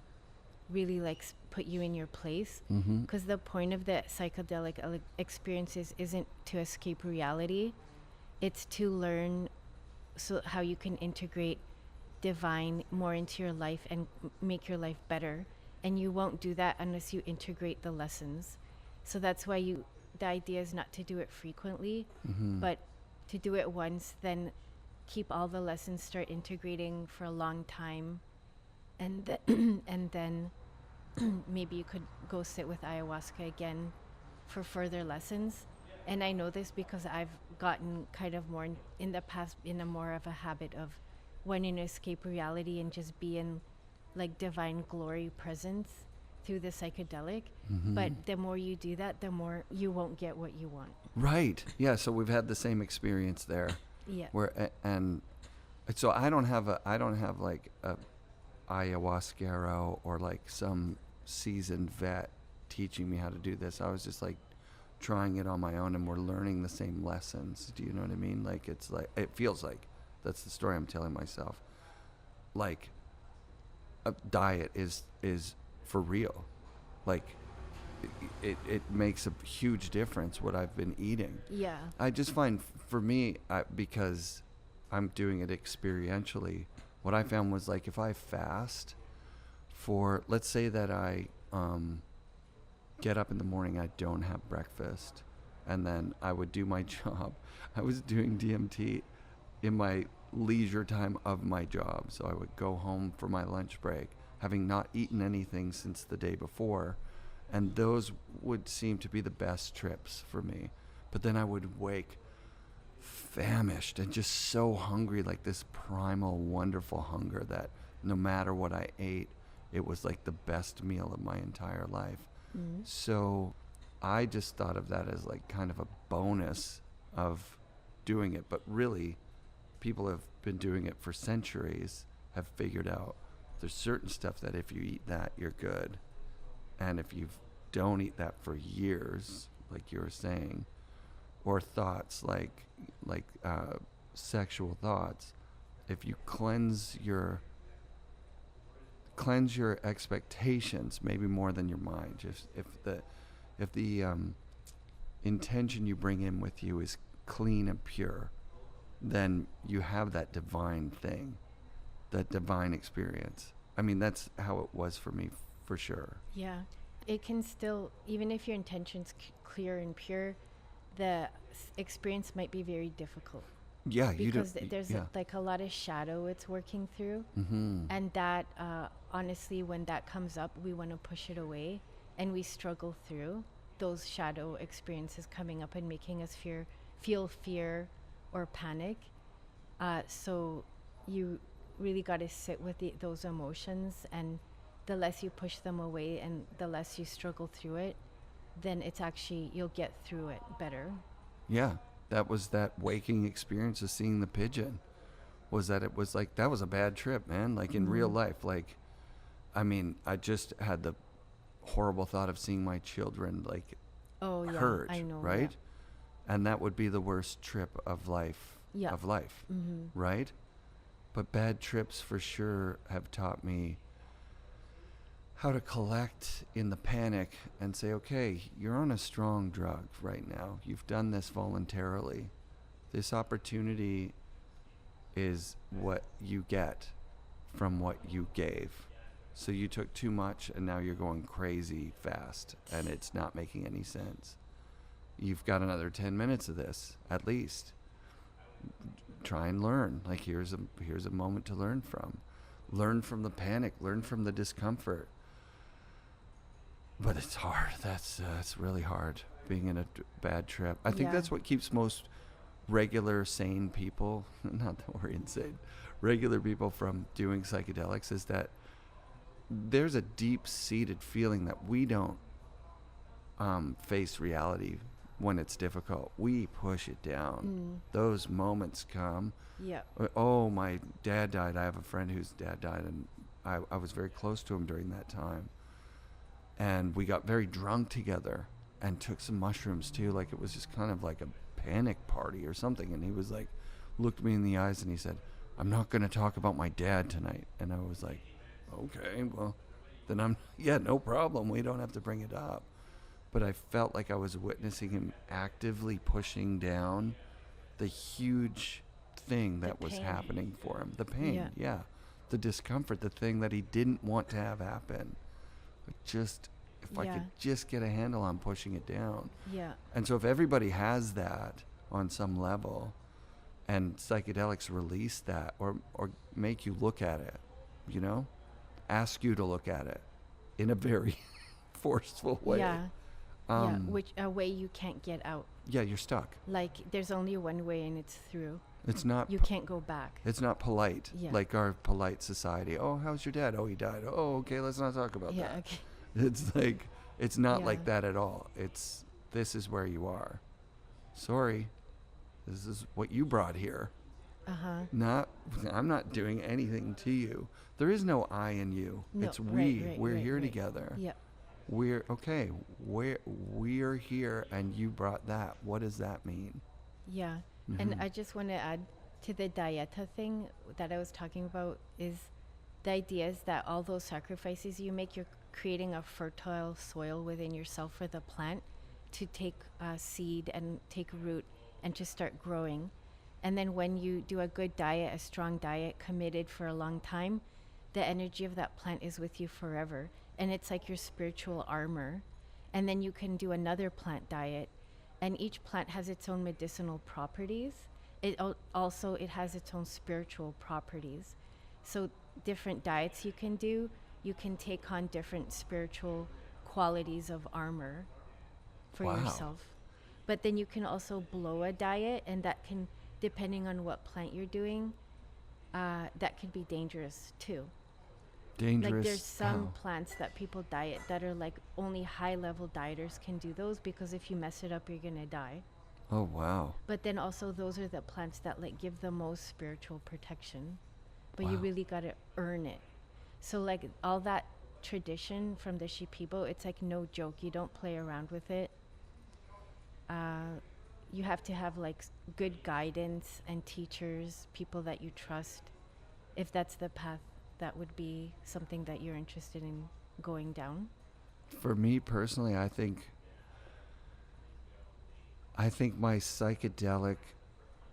really like put you in your place, because the point of the psychedelic experiences isn't to escape reality. It's to learn how you can integrate divine more into your life and make your life better. And you won't do that unless you integrate the lessons. So that's why the idea is not to do it frequently, but to do it once, then keep all the lessons, start integrating for a long time, and and then maybe you could go sit with ayahuasca again for further lessons. And I know this because I've gotten kind of more in the past in a more of a habit of wanting to escape reality and just be in like divine glory presence through the psychedelic. But the more you do that, the more you won't get what you want. Right. Yeah. So we've had the same experience there. Yeah. And so I don't have like a ayahuasquero or like some seasoned vet teaching me how to do this. I was just like trying it on my own, and we're learning the same lessons. Do you know what I mean? Like it feels like that's the story I'm telling myself. Like a diet is for real. Like it makes a huge difference what I've been eating. Yeah. I just find for me, because I'm doing it experientially, what I found was like if I fast for, let's say that I get up in the morning, I don't have breakfast, and then I would do my job. I was doing DMT in my leisure time of my job. So I would go home for my lunch break, having not eaten anything since the day before, and those would seem to be the best trips for me. But then I would wake famished and just so hungry, like this primal, wonderful hunger that no matter what I ate, it was like the best meal of my entire life. So I just thought of that as like kind of a bonus of doing it. But really, people have been doing it for centuries, have figured out there's certain stuff that if you eat that, you're good. And if you don't eat that for years, like you were saying, or thoughts like sexual thoughts, if you cleanse your expectations, maybe more than your mind, if the intention you bring in with you is clean and pure, then you have that divine thing. that divine experience. I mean, that's how it was for me, for sure. Yeah. It can still, even if your intention's clear and pure, the experience might be very difficult. Yeah, Because you don't. there's Yeah. like a lot of shadow it's working through. Mm-hmm. And that, honestly, when that comes up, we want to push it away. And we struggle through those shadow experiences coming up and making us feel fear or panic. So you really got to sit with those emotions, and the less you push them away and the less you struggle through it, then it's actually, you'll get through it better. Yeah, that was that waking experience of seeing the pigeon. Was that it was like, that was a bad trip, man. Like in real life, like, I mean, I just had the horrible thought of seeing my children like Oh yeah, hurt, I know. right? And that would be the worst trip of life. Yeah. Of life, Mm-hmm. right? But bad trips for sure have taught me how to collect in the panic and say, okay, you're on a strong drug right now. You've done this voluntarily. This opportunity is what you get from what you gave. So you took too much and now you're going crazy fast and it's not making any sense. You've got another 10 minutes of this at least. Try and learn. Like here's a moment to learn from. Learn from the panic, learn from the discomfort. But it's hard. That's really hard being in a bad trip. I think Yeah. that's what keeps most regular sane people, not that we're insane, regular people from doing psychedelics, is that there's a deep-seated feeling that we don't face reality when it's difficult. We push it down. Those moments come. Yeah. Oh, my dad died. I have a friend whose dad died, and I was very close to him during that time. And we got very drunk together and took some mushrooms too. Like it was just kind of like a panic party or something. And he was like, looked me in the eyes and he said, I'm not going to talk about my dad tonight. And I was like, okay, well, then no problem. We don't have to bring it up. But I felt like I was witnessing him actively pushing down the huge thing that was pain. happening for him. The pain, Yeah. the discomfort, the thing that he didn't want to have happen. But just, if I could just get a handle on pushing it down. Yeah. And so if everybody has that on some level, and psychedelics release that or make you look at it, you know, ask you to look at it in a very forceful way. Yeah. Which a way you can't get out. Yeah, you're stuck. Like there's only one way and it's through. It's not. You can't go back. It's not polite. Yeah. Like our polite society. Oh, how's your dad? Oh, he died. Oh, okay, let's not talk about that. Okay. It's like, it's not Yeah. like that at all. It's, this is where you are. Sorry. This is what you brought here. I'm not doing anything to you. There is no I in you. No, It's we. right, We're right, here right. together. Yeah. We're here and you brought that. What does that mean? Yeah. And I just want to add to the dieta thing that I was talking about is the idea is that all those sacrifices you make, you're creating a fertile soil within yourself for the plant to take seed and take root and to start growing. And then when you do a good diet, a strong diet, committed for a long time, the energy of that plant is with you forever. And it's like your spiritual armor. And then you can do another plant diet. And each plant has its own medicinal properties. It has its own spiritual properties. So different diets you can do, you can take on different spiritual qualities of armor for Wow. yourself. But then you can also blow a diet, and that can, depending on what plant you're doing, that could be dangerous too. Dangerous. Like there's some how? plants that people diet that are like only high level dieters can do those, because if you mess it up, you're gonna die. Oh, wow. But then also those are the plants that like give the most spiritual protection. But you Wow. really gotta earn it. So like all that tradition from the Shipibo, it's like no joke. You don't play around with it. You have to have like good guidance and teachers, people that you trust. If that's the path, that would be something that you're interested in going down. For me personally, I think my psychedelic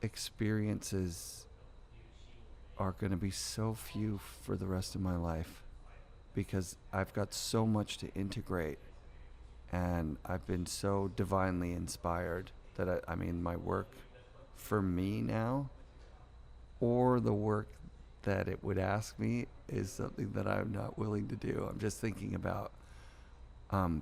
experiences are going to be so few for the rest of my life, because I've got so much to integrate, and I've been so divinely inspired that I mean, my work for me now, or the work that it would ask me, is something that I'm not willing to do. I'm just thinking about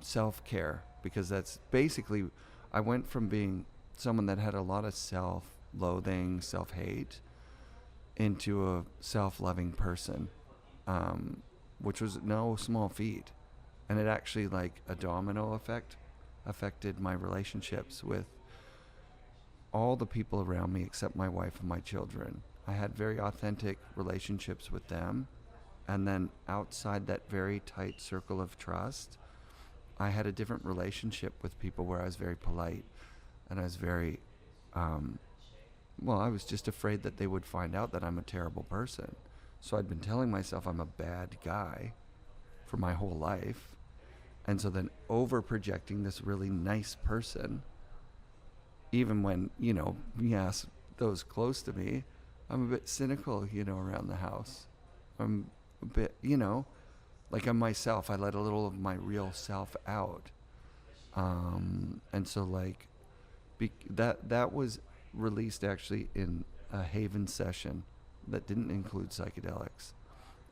self-care, because that's basically, I went from being someone that had a lot of self-loathing, self-hate, into a self-loving person, which was no small feat. And it actually, like a domino effect, affected my relationships with all the people around me except my wife and my children. I had very authentic relationships with them. And then outside that very tight circle of trust, I had a different relationship with people where I was very polite, and I was very, I was just afraid that they would find out that I'm a terrible person. So I'd been telling myself I'm a bad guy for my whole life. And so then over projecting this really nice person, even when, yes, those close to me, I'm a bit cynical, around the house. I'm a bit, like I'm myself. I let a little of my real self out. And so like, that was released actually in a Haven session that didn't include psychedelics.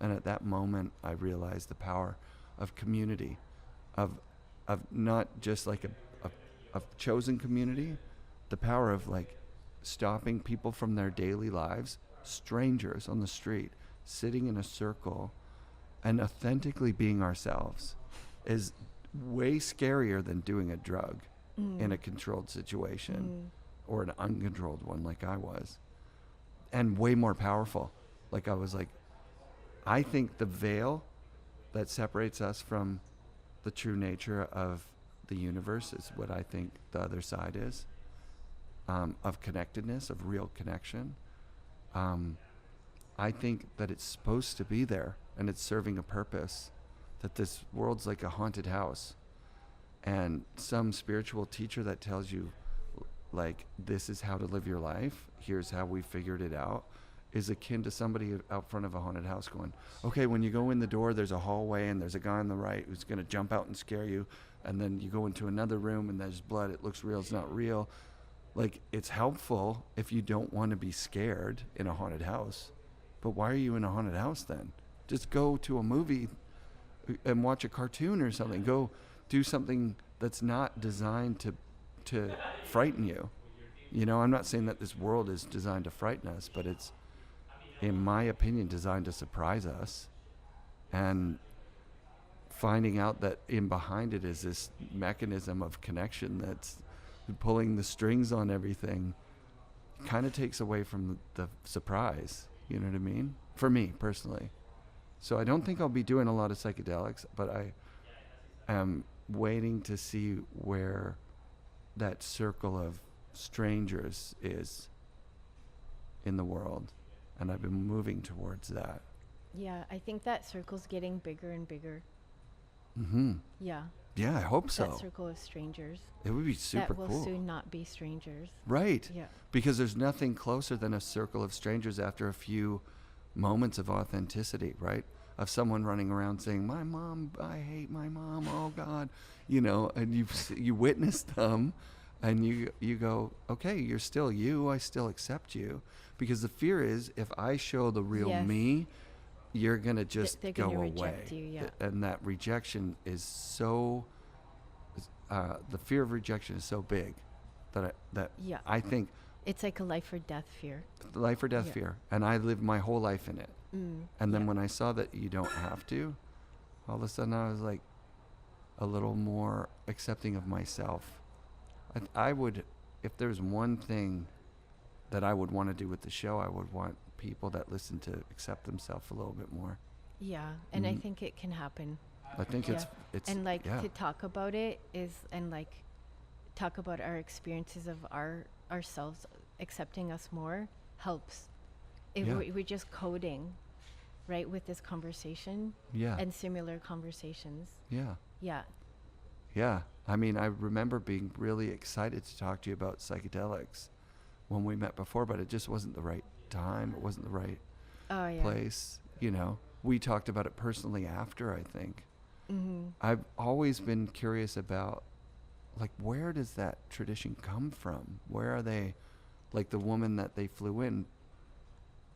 And at that moment, I realized the power of community, of not just like a chosen community, the power of like stopping people from their daily lives, strangers on the street, sitting in a circle and authentically being ourselves, is way scarier than doing a drug in a controlled situation or an uncontrolled one like I was, and way more powerful. Like I was like, I think the veil that separates us from the true nature of the universe is what I think the other side is, of connectedness, of real connection. I think that it's supposed to be there, and it's serving a purpose, that this world's like a haunted house, and some spiritual teacher that tells you like, this is how to live your life, here's how we figured it out, is akin to somebody out front of a haunted house going, okay, when you go in the door, there's a hallway and there's a guy on the right who's going to jump out and scare you. And then you go into another room and there's blood. It looks real. It's not real. Like, it's helpful if you don't want to be scared in a haunted house. But why are you in a haunted house then? Just go to a movie and watch a cartoon or something. Go do something that's not designed to frighten you. I'm not saying that this world is designed to frighten us, but it's, in my opinion, designed to surprise us. And finding out that in behind it is this mechanism of connection that's pulling the strings on everything, kind of takes away from the surprise. You know what I mean? For me personally. So I don't think I'll be doing a lot of psychedelics, but I am waiting to see where that circle of strangers is in the world. And I've been moving towards that. Yeah, I think that circle's getting bigger and bigger. Mm-hmm. Yeah. Yeah, I hope so. That circle of strangers. It would be super cool. That will soon not be strangers. Right. Yeah. Because there's nothing closer than a circle of strangers after a few moments of authenticity, right? Of someone running around saying, my mom, I hate my mom, oh God, and you witness them, and you go, okay, you're still you, I still accept you. Because the fear is, if I show the real me, you're going to just go away. Reject you, yeah. And that rejection is so, the fear of rejection is so big that I think. It's like a life or death fear. Life or death fear. And I lived my whole life in it. And then when I saw that you don't have to, all of a sudden I was like a little more accepting of myself. I would, if there's one thing that I would want to do with the show, I would want people that listen to accept themselves a little bit more. Yeah, and I think it can happen. I think it's and like to talk about it is, and like talk about our experiences of ourselves accepting us more helps. We're just coding, right, with this conversation. Yeah. And similar conversations. Yeah. Yeah. Yeah. I mean, I remember being really excited to talk to you about psychedelics when we met before, but it just wasn't the right time. It wasn't the right Oh, yeah. place. You know, we talked about it personally after, I think. Mm-hmm. I've always been curious about, like, where does that tradition come from? Where are they, like the woman that they flew in,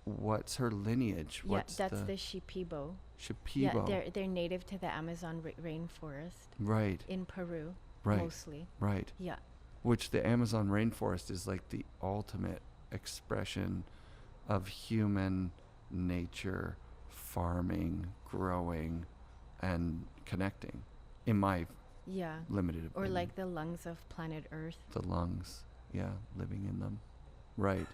what's her lineage? Yeah, What's that's the the Shipibo. Yeah, Shipibo? they're native to the Amazon rainforest Right, in Peru, right, mostly. right. Yeah. Which the Amazon rainforest is like the ultimate expression of human nature, farming, growing, and connecting, in my Yeah. limited Or opinion. like the lungs of planet Earth. The lungs, yeah, living in them. Right.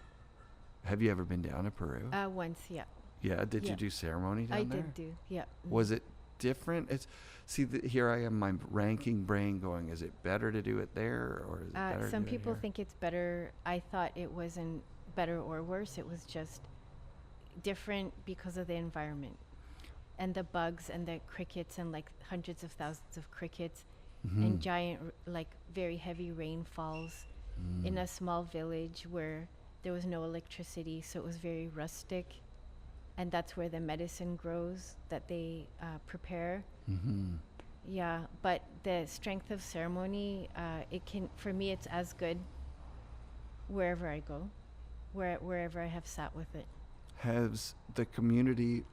Have you ever been down to Peru? Once, yeah. Yeah, did yeah. you do ceremony down I there? did do, yeah. Was it different? It's see, here I am, my ranking brain going, is it better to do it there, or is it better Some to do it people here? think it's better. I thought it wasn't better or worse. It was just different because of the environment and the bugs and the crickets and like hundreds of thousands of crickets and giant, like very heavy rainfalls in a small village where there was no electricity. So it was very rustic. And that's where the medicine grows that they prepare. Mm-hmm. Yeah, but the strength of ceremony, it can, for me, it's as good wherever I go, wherever I have sat with it. Has the community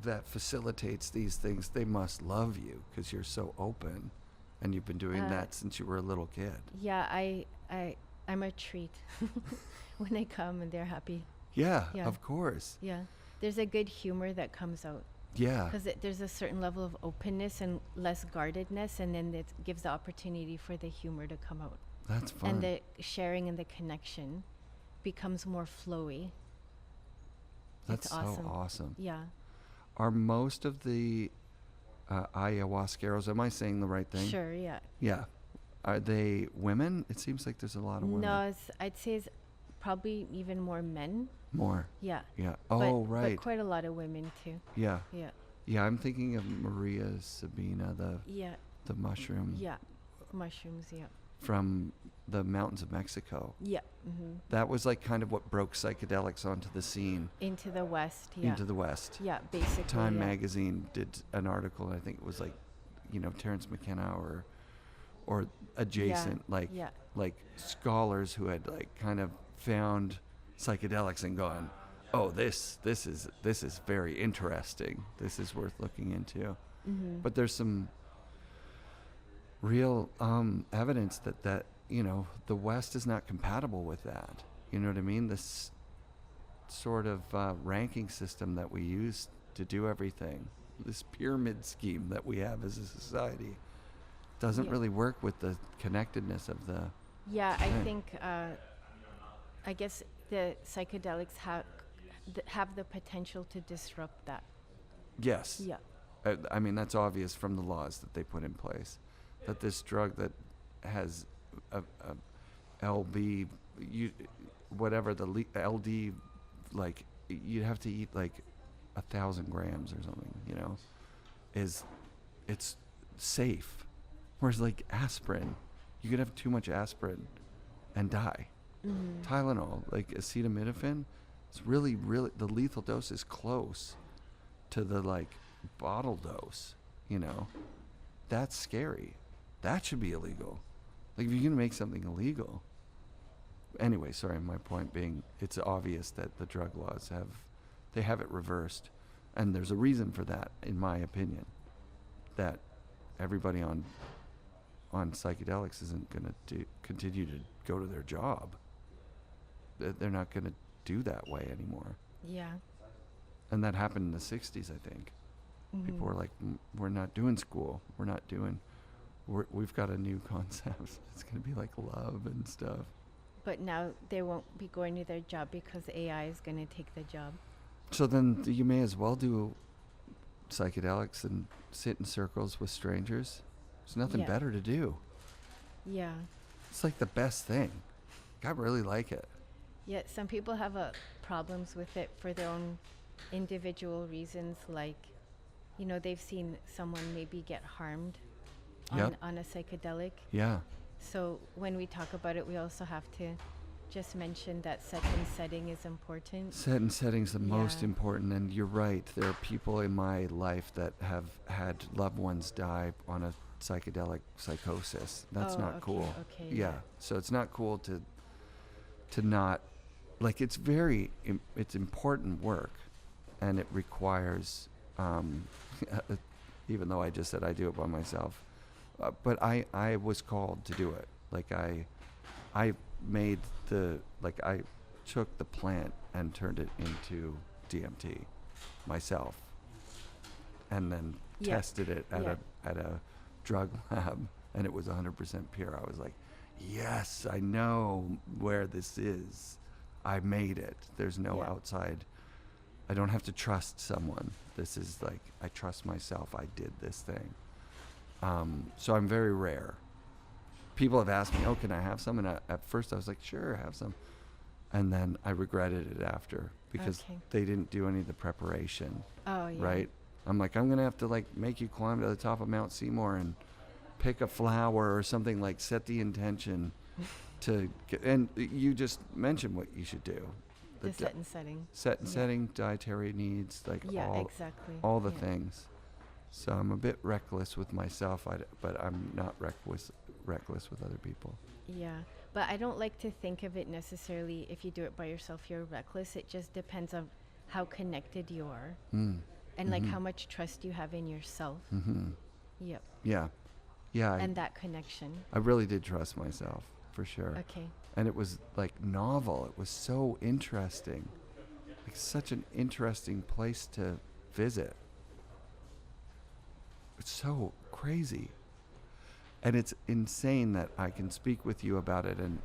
that facilitates these things, they must love you because you're so open, and you've been doing that since you were a little kid. Yeah, I'm a treat when I come and they're happy. Yeah, Yeah. of course. Yeah, there's a good humor that comes out Yeah. because there's a certain level of openness and less guardedness, and then it gives the opportunity for the humor to come out. That's fun. And the sharing and the connection becomes more flowy. That's it's awesome. so awesome. Yeah. Are most of the ayahuasqueros, am I saying the right thing? Sure, yeah. Yeah. Are they women? It seems like there's a lot of women. No, I'd say it's probably even more men. More. Yeah. Yeah. But, Oh, right. But quite a lot of women too. Yeah. Yeah. Yeah, I'm thinking of Maria Sabina, Yeah. the mushroom Yeah. Mushrooms, yeah. from the mountains of Mexico. Yeah. Mm-hmm. That was like kind of what broke psychedelics onto the scene Into the West, yeah. into the West. Yeah, basically. Time yeah. magazine did an article, I think it was like, Terrence McKenna or adjacent, yeah. like scholars who had like kind of found psychedelics and gone, oh, this is very interesting. This is worth looking into. Mm-hmm. But there's some real evidence that the West is not compatible with that. You know what I mean? This sort of ranking system that we use to do everything, this pyramid scheme that we have as a society, doesn't Yeah. really work with the connectedness of the. Yeah, I Right. think, I guess the psychedelics have the potential to disrupt that. Yes. Yeah. I mean, that's obvious from the laws that they put in place, that this drug that has a LB, whatever the LD, like you'd have to eat like 1,000 grams or something, it's safe. Whereas like aspirin, you could have too much aspirin and die. Mm-hmm. Tylenol, like acetaminophen, it's really, the lethal dose is close to the like bottle dose, That's scary. That should be illegal. Like if you're gonna make something illegal. Anyway, sorry, my point being, it's obvious that the drug laws have it reversed. And there's a reason for that, in my opinion, that everybody on psychedelics isn't going to continue to go to their job. They're not going to do that way anymore. Yeah. And that happened in the 60s, I think. Mm-hmm. People were like, we're not doing school. We've got a new concept. It's going to be like love and stuff. But now they won't be going to their job because AI is going to take the job. So then you may as well do psychedelics and sit in circles with strangers. There's nothing Yeah. better to do. Yeah. It's like the best thing. I really like it. Yeah, some people have problems with it for their own individual reasons, like, they've seen someone maybe get harmed Yep. on a psychedelic. Yeah. So when we talk about it, we also have to just mentioned that set and setting is important. Set and setting's the most Yeah. important, and you're right. There are people in my life that have had loved ones die on a psychedelic psychosis. That's Oh, not okay, cool. okay, Yeah. yeah. So it's not cool to not, like, it's very it's important work, and it requires even though I just said I do it by myself, but I was called to do it. Like I made I took the plant and turned it into DMT myself, and then Yeah. tested it at a drug lab, and it was 100% pure. I was like, yes, I know where this is. I made it. There's no Yeah. outside. I don't have to trust someone. This is like, I trust myself. I did this thing. So I'm very rare. People have asked me, oh, can I have some? And at first I was like, sure, have some. And then I regretted it after, because Okay. they didn't do any of the preparation, Oh, yeah. right? I'm like, I'm going to have to like make you climb to the top of Mount Seymour and pick a flower or something, like set the intention to get, and you just mentioned what you should do. The di- set and setting. set and Yeah. setting, dietary needs, like Yeah, all, exactly. all the Yeah. things. So I'm a bit reckless with myself, but I'm not reckless with other people. Yeah, but I don't like to think of it necessarily, if you do it by yourself, you're reckless. It just depends on how connected you are and like how much trust you have in yourself. Mm-hmm. Yep. Yeah. Yeah. And that connection. I really did trust myself, for sure. Okay. And it was like novel. It was so interesting. Like such an interesting place to visit. It's so crazy. And it's insane that I can speak with you about it. And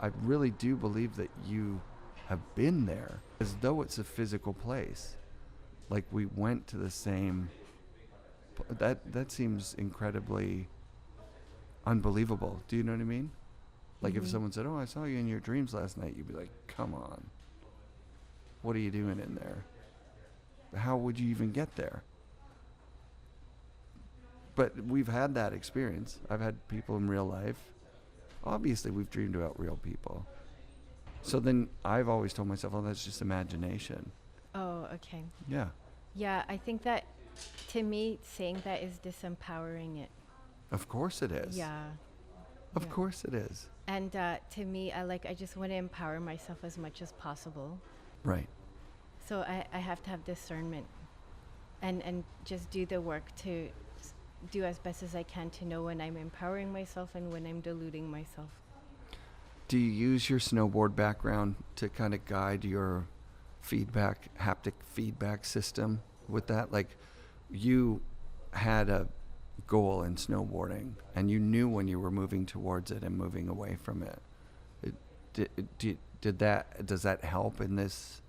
I really do believe that you have been there, as though it's a physical place. Like we went to the same. That seems incredibly unbelievable. Do you know what I mean? Like if someone said, oh, I saw you in your dreams last night, you'd be like, come on. What are you doing in there? How would you even get there? But we've had that experience. I've had people in real life. Obviously, we've dreamed about real people. So then I've always told myself, oh, that's just imagination. Oh, okay. Yeah, Yeah, I think that to me, saying that is disempowering it. of course it is. Yeah. Of yeah. course it is. And to me, I just want to empower myself as much as possible. Right. So I have to have discernment and just do the work to do as best as I can to know when I'm empowering myself and when I'm deluding myself. Do you use your snowboard background to kind of guide your haptic feedback system with that? Like you had a goal in snowboarding and you knew when you were moving towards it and moving away from it. Does that help in this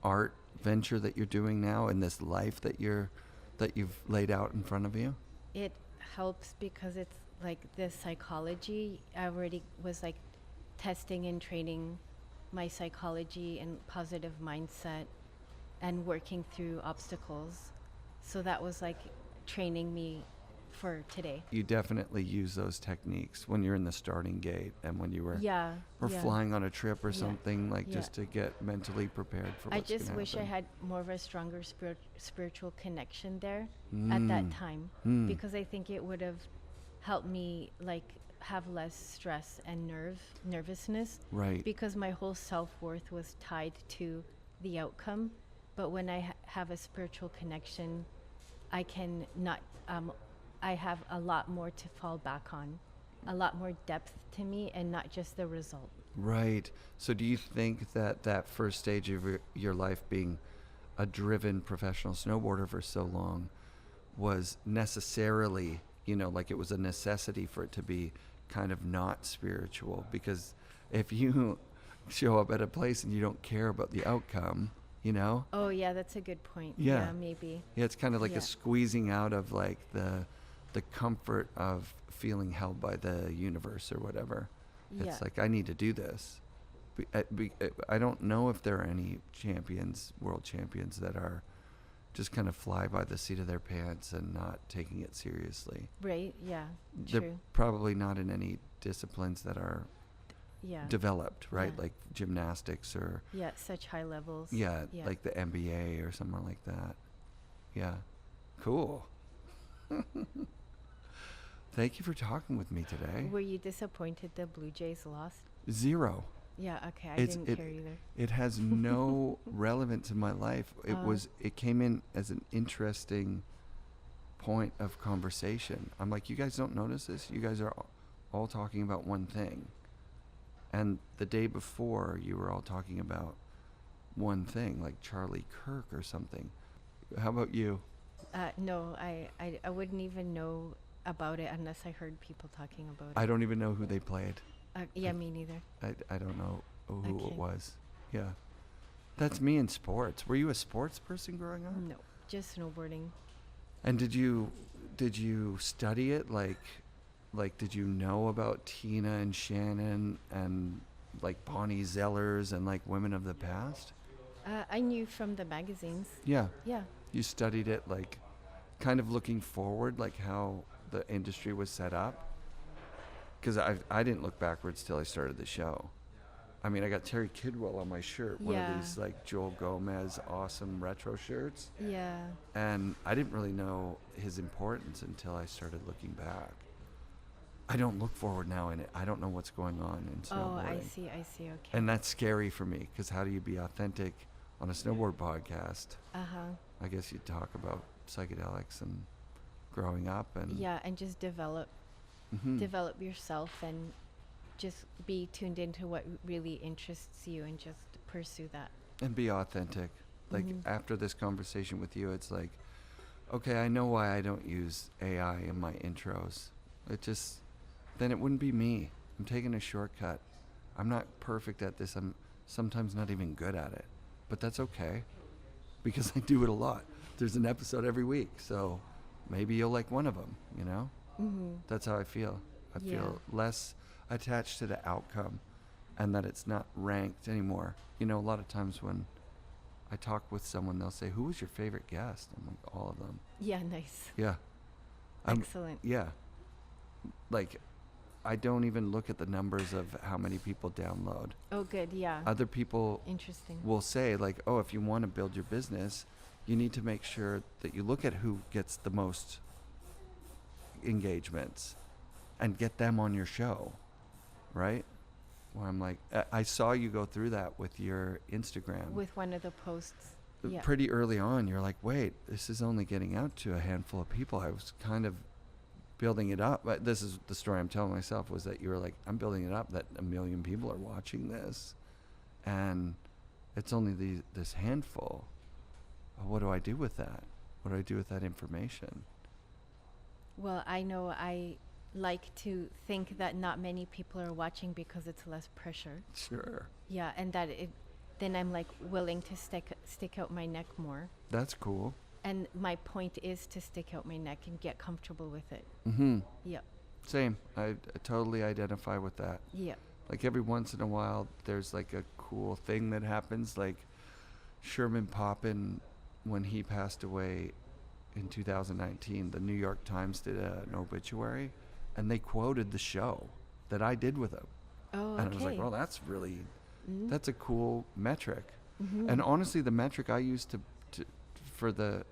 art venture that you're doing now, in this life that you've laid out in front of you? It helps because it's like the psychology. I already was like testing and training my psychology and positive mindset and working through obstacles. So that was like training me for today. You definitely use those techniques when you're in the starting gate and when you were Yeah. or yeah. flying on a trip or Yeah. something, like Yeah. just to get mentally prepared for what's I going to just wish I happen. had more of a stronger spiritual connection there at that time, because I think it would have helped me like have less stress and nervousness, Right. because my whole self-worth was tied to the outcome. But when I have a spiritual connection, I can not I have a lot more to fall back on, a lot more depth to me, and not just the result. Right. So do you think that first stage of your life, being a driven professional snowboarder for so long, was necessarily, like it was a necessity for it to be kind of not spiritual? Because if you show up at a place and you don't care about the outcome, Oh yeah, that's a good point. Yeah. Maybe. Yeah, it's kind of like Yeah. a squeezing out of like the comfort of feeling held by the universe or whatever. Yeah. It's like, I need to do this. I don't know if there are any world champions that are just kind of fly by the seat of their pants and not taking it seriously. Right. Yeah. They're True. probably not in any disciplines that are Yeah. developed, right? Yeah. Like gymnastics or Yeah, at such high levels. yeah, like the NBA or something like that. Yeah. Cool. Thank you for talking with me today. Were you disappointed the Blue Jays lost? 0. Yeah, okay. I It's- didn't care either. It has no relevance in my life. Oh. It came in as an interesting point of conversation. I'm like, you guys don't notice this? You guys are all talking about one thing. And the day before, you were all talking about one thing, like Charlie Kirk or something. How about you? No, I wouldn't even know about it unless I heard people talking about it. I don't even know who they played. Yeah, me neither. I don't know who it Okay. was. Yeah. That's me in sports. Were you a sports person growing up? No, just snowboarding. And did you study it? Like did you know about Tina and Shannon and like Bonnie Zellers and like women of the past? I knew from the magazines. Yeah. Yeah. You studied it like kind of looking forward, like how the industry was set up. Because I didn't look backwards till I started the show. I mean, I got Terry Kidwell on my shirt, one of Yeah. these like Joel Gomez awesome retro shirts. Yeah. And I didn't really know his importance until I started looking back. I don't look forward now in it. I don't know what's going on in Oh, snowboarding. I see. Okay. And that's scary for me, because how do you be authentic on a snowboard podcast? Uh-huh. I guess you talk about psychedelics and growing up and Yeah, and just develop yourself and just be tuned into what really interests you and just pursue that. and be authentic. Like Mhm. after this conversation with you, it's like, okay, I know why I don't use AI in my intros. Then it wouldn't be me. I'm taking a shortcut. I'm not perfect at this. I'm sometimes not even good at it, but that's okay because I do it a lot. There's an episode every week, so maybe you'll like one of them, you know? Mm-hmm. That's how I feel. I Yeah. feel less attached to the outcome and that it's not ranked anymore. You know, a lot of times when I talk with someone, they'll say, who was your favorite guest? I'm like, all of them. Yeah, nice. Yeah. Excellent. Yeah. Like, I don't even look at the numbers of how many people download. Oh, good. Yeah. Other people Interesting. will say, like, oh, if you want to build your business, you need to make sure that you look at who gets the most engagements and get them on your show, right? Where I'm like, I saw you go through that with your Instagram. With one of the posts. Yeah. Pretty early on, you're like, wait, this is only getting out to a handful of people. I was kind of building it up. But this is the story I'm telling myself, was that you were like, I'm building it up that 1 million people are watching this. And it's only this handful. What do I do with that? What do I do with that information? Well, I know I like to think that not many people are watching because it's less pressure. Sure. Yeah, and that then I'm like willing to stick out my neck more. That's cool. And my point is to stick out my neck and get comfortable with it. Mm-hmm. Yep. Same. I totally identify with that. Yep. Like every once in a while, there's like a cool thing that happens. Like Sherman Poppin, when he passed away in 2019, the New York Times did an obituary, and they quoted the show that I did with him. Oh, And okay. I was like, well, that's really, Mhm. that's a cool metric. Mhm. And honestly, the metric I use for the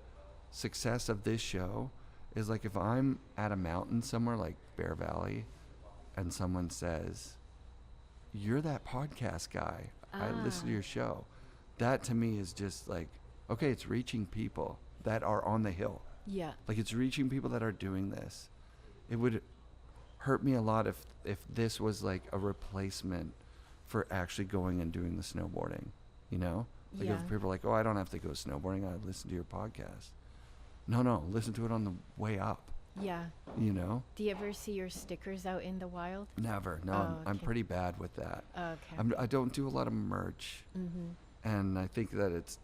success of this show is like if I'm at a mountain somewhere like Bear Valley and someone says, you're that podcast guy, I listen to your show. That to me is just like, okay, it's reaching people that are on the hill. Yeah. Like it's reaching people that are doing this. It would hurt me a lot if this was like a replacement for actually going and doing the snowboarding, you know? Like Yeah. if people are like, oh, I don't have to go snowboarding, I listen to your podcast. No, listen to it on the way up, Yeah. you know? Do you ever see your stickers out in the wild? Never. No, Oh, I'm okay. pretty bad with that. Okay. I don't do a lot of merch, Mhm. and I think that it's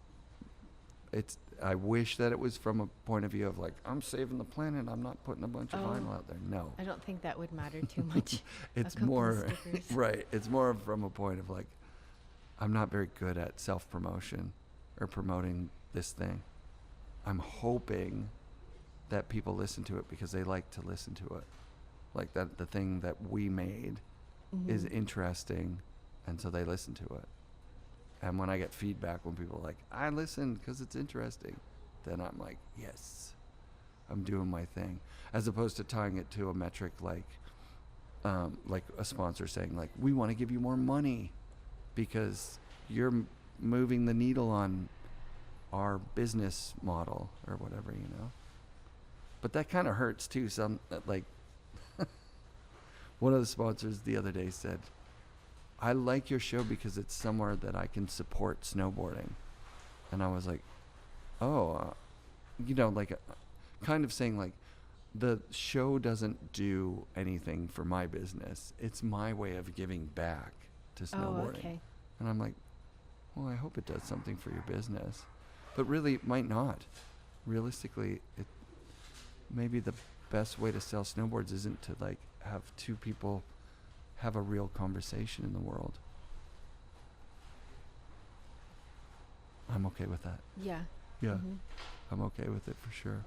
I wish that it was from a point of view of like, I'm saving the planet, I'm not putting a bunch of Oh. vinyl out there. No. I don't think that would matter too much. It's couple of more stickers. right. It's more from a point of like, I'm not very good at self-promotion or promoting this thing. I'm hoping that people listen to it because they like to listen to it. Like that the thing that we made is interesting, and so they listen to it. And when I get feedback, when people are like, I listen because it's interesting, then I'm like, yes, I'm doing my thing. As opposed to tying it to a metric like a sponsor saying, like, we want to give you more money because you're moving the needle on our business model or whatever, you know. But that kind of hurts too. Some like one of the sponsors the other day said, I like your show because it's somewhere that I can support snowboarding. And I was like, oh, you know, like kind of saying like, the show doesn't do anything for my business. It's my way of giving back to snowboarding. Oh, okay. And I'm like, well, I hope it does something for your business. But really, it might not. Realistically, maybe the best way to sell snowboards isn't to like have two people have a real conversation in the world. I'm okay with that. Yeah. Yeah, Mm-hmm. I'm okay with it for sure.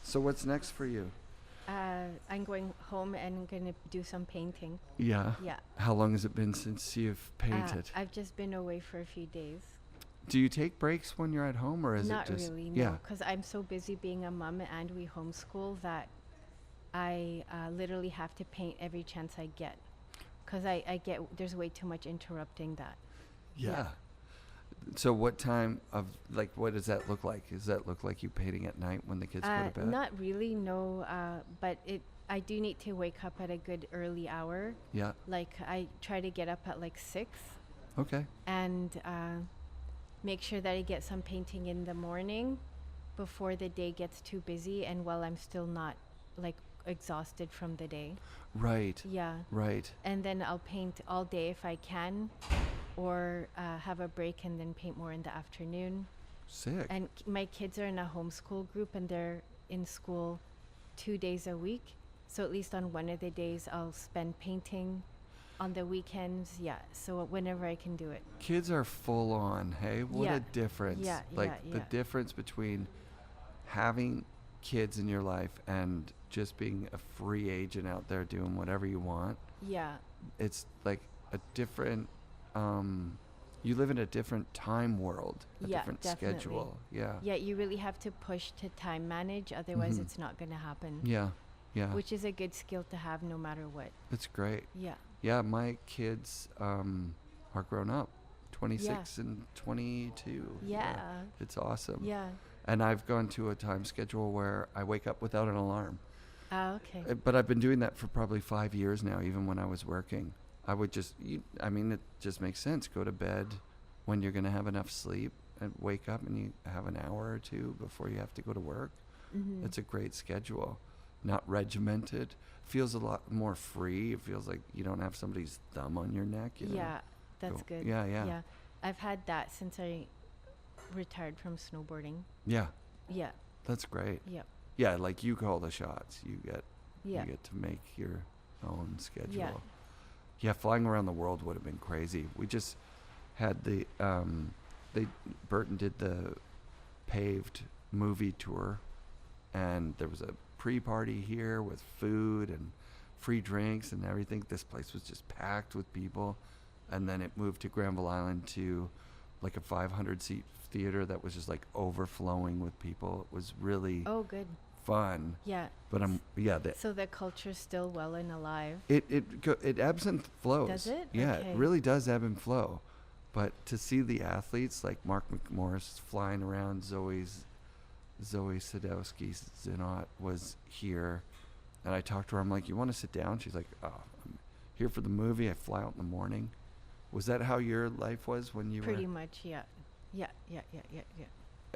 So what's next for you? I'm going home and going to do some painting. Yeah. Yeah. How long has it been since you've painted? I've just been away for a few days. Do you take breaks when you're at home, or is Not it just... really, Yeah. no, because I'm so busy being a mom and we homeschool that I literally have to paint every chance I get. Because I get, there's way too much interrupting that. Yeah. So what time of, like, what does that look like? Does that look like you painting at night when the kids go to bed? Not really, no, but I do need to wake up at a good early hour. Yeah. Like I try to get up at like 6 Okay. and make sure that I get some painting in the morning before the day gets too busy and while I'm still not like exhausted from the day. Right. Yeah. Right. And then I'll paint all day if I can, or have a break and then paint more in the afternoon. Sick. And my kids are in a homeschool group and they're in school 2 days a week. So at least on one of the days I'll spend painting. On the weekends, yeah. So whenever I can do it. Kids are full on, hey? What Yeah. a difference. Yeah, Like yeah, the yeah. difference between having kids in your life and just being a free agent out there doing whatever you want. Yeah. It's like a different, you live in a different time world, a Yeah, different definitely. schedule. Yeah. Yeah, you really have to push to time manage, otherwise Mhm. it's not going to happen. Yeah. Yeah. Which is a good skill to have no matter what. It's great. Yeah. Yeah, my kids are grown up, 26 and 22. Yeah. It's awesome. Yeah. And I've gone to a time schedule where I wake up without an alarm. Okay. But I've been doing that for probably 5 years now, even when I was working. I would just, it just makes sense. Go to bed when you're going to have enough sleep and wake up and you have an hour or two before you have to go to work. Mm-hmm. It's a great schedule. Not regimented. Feels a lot more free. It feels like you don't have somebody's thumb on your neck. You know? Yeah, that's Go- good. yeah, yeah. Yeah. I've had that since I retired from snowboarding. Yeah, Yeah. that's great. Yeah. Yeah, like you call the shots. You get Yeah. you get to make your own schedule. Yeah. Yeah, flying around the world would have been crazy. We just had the Burton did the paved movie tour, and there was a pre-party here with food and free drinks and everything. This place was just packed with people, and then it moved to Granville Island to like a 500-seat theater that was just like overflowing with people. It was really Oh, good. fun. Yeah. But So the culture's still well and alive. it ebbs and flows. Does it? Yeah, Okay. it really does ebb and flow. But to see the athletes like Mark McMorris flying around, Zoe Sadowski Zinot was here, and I talked to her. I'm like, "You want to sit down?" She's like, "Oh, I'm here for the movie. I fly out in the morning." Was that how your life was when you Pretty were? much, yeah. Yeah.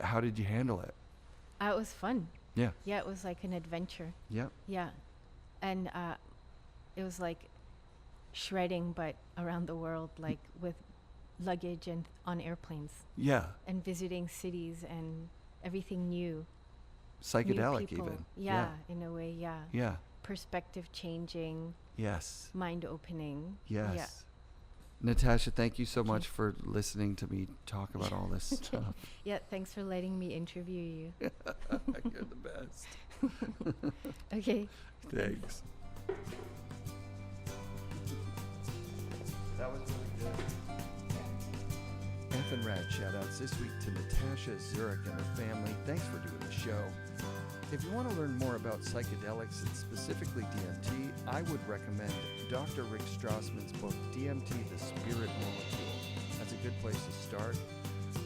How did you handle it? It was fun. Yeah. Yeah, it was like an adventure. Yeah. Yeah. And it was like shredding, but around the world, like with luggage and on airplanes Yeah. and visiting cities and everything new. Psychedelic new people. even. Yeah, in a way, yeah. Yeah. Perspective changing, Yes. mind opening. Yes. Yeah. Natasza, thank you so much for listening to me talk about all this stuff. Yeah, thanks for letting me interview you. You're the best. Okay. Thanks. That was really good. FNRad shoutouts this week to Natasza, Zurek, and her family. Thanks for doing the show. If you want to learn more about psychedelics and specifically DMT, I would recommend Dr. Rick Strassman's book, DMT, The Spirit Molecule. That's a good place to start.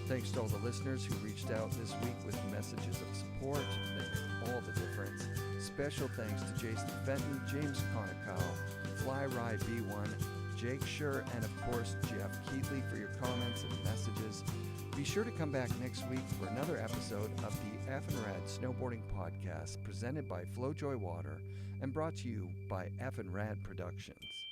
Thanks to all the listeners who reached out this week with messages of support. They make all the difference. Special thanks to Jason Fenton, James Conacow, Fly Rye B1, Jake Schur, and of course Jeff Keatley for your comments and messages. Be sure to come back next week for another episode of the FNRad Snowboarding Podcast presented by Flojoy Water and brought to you by FNRad Productions.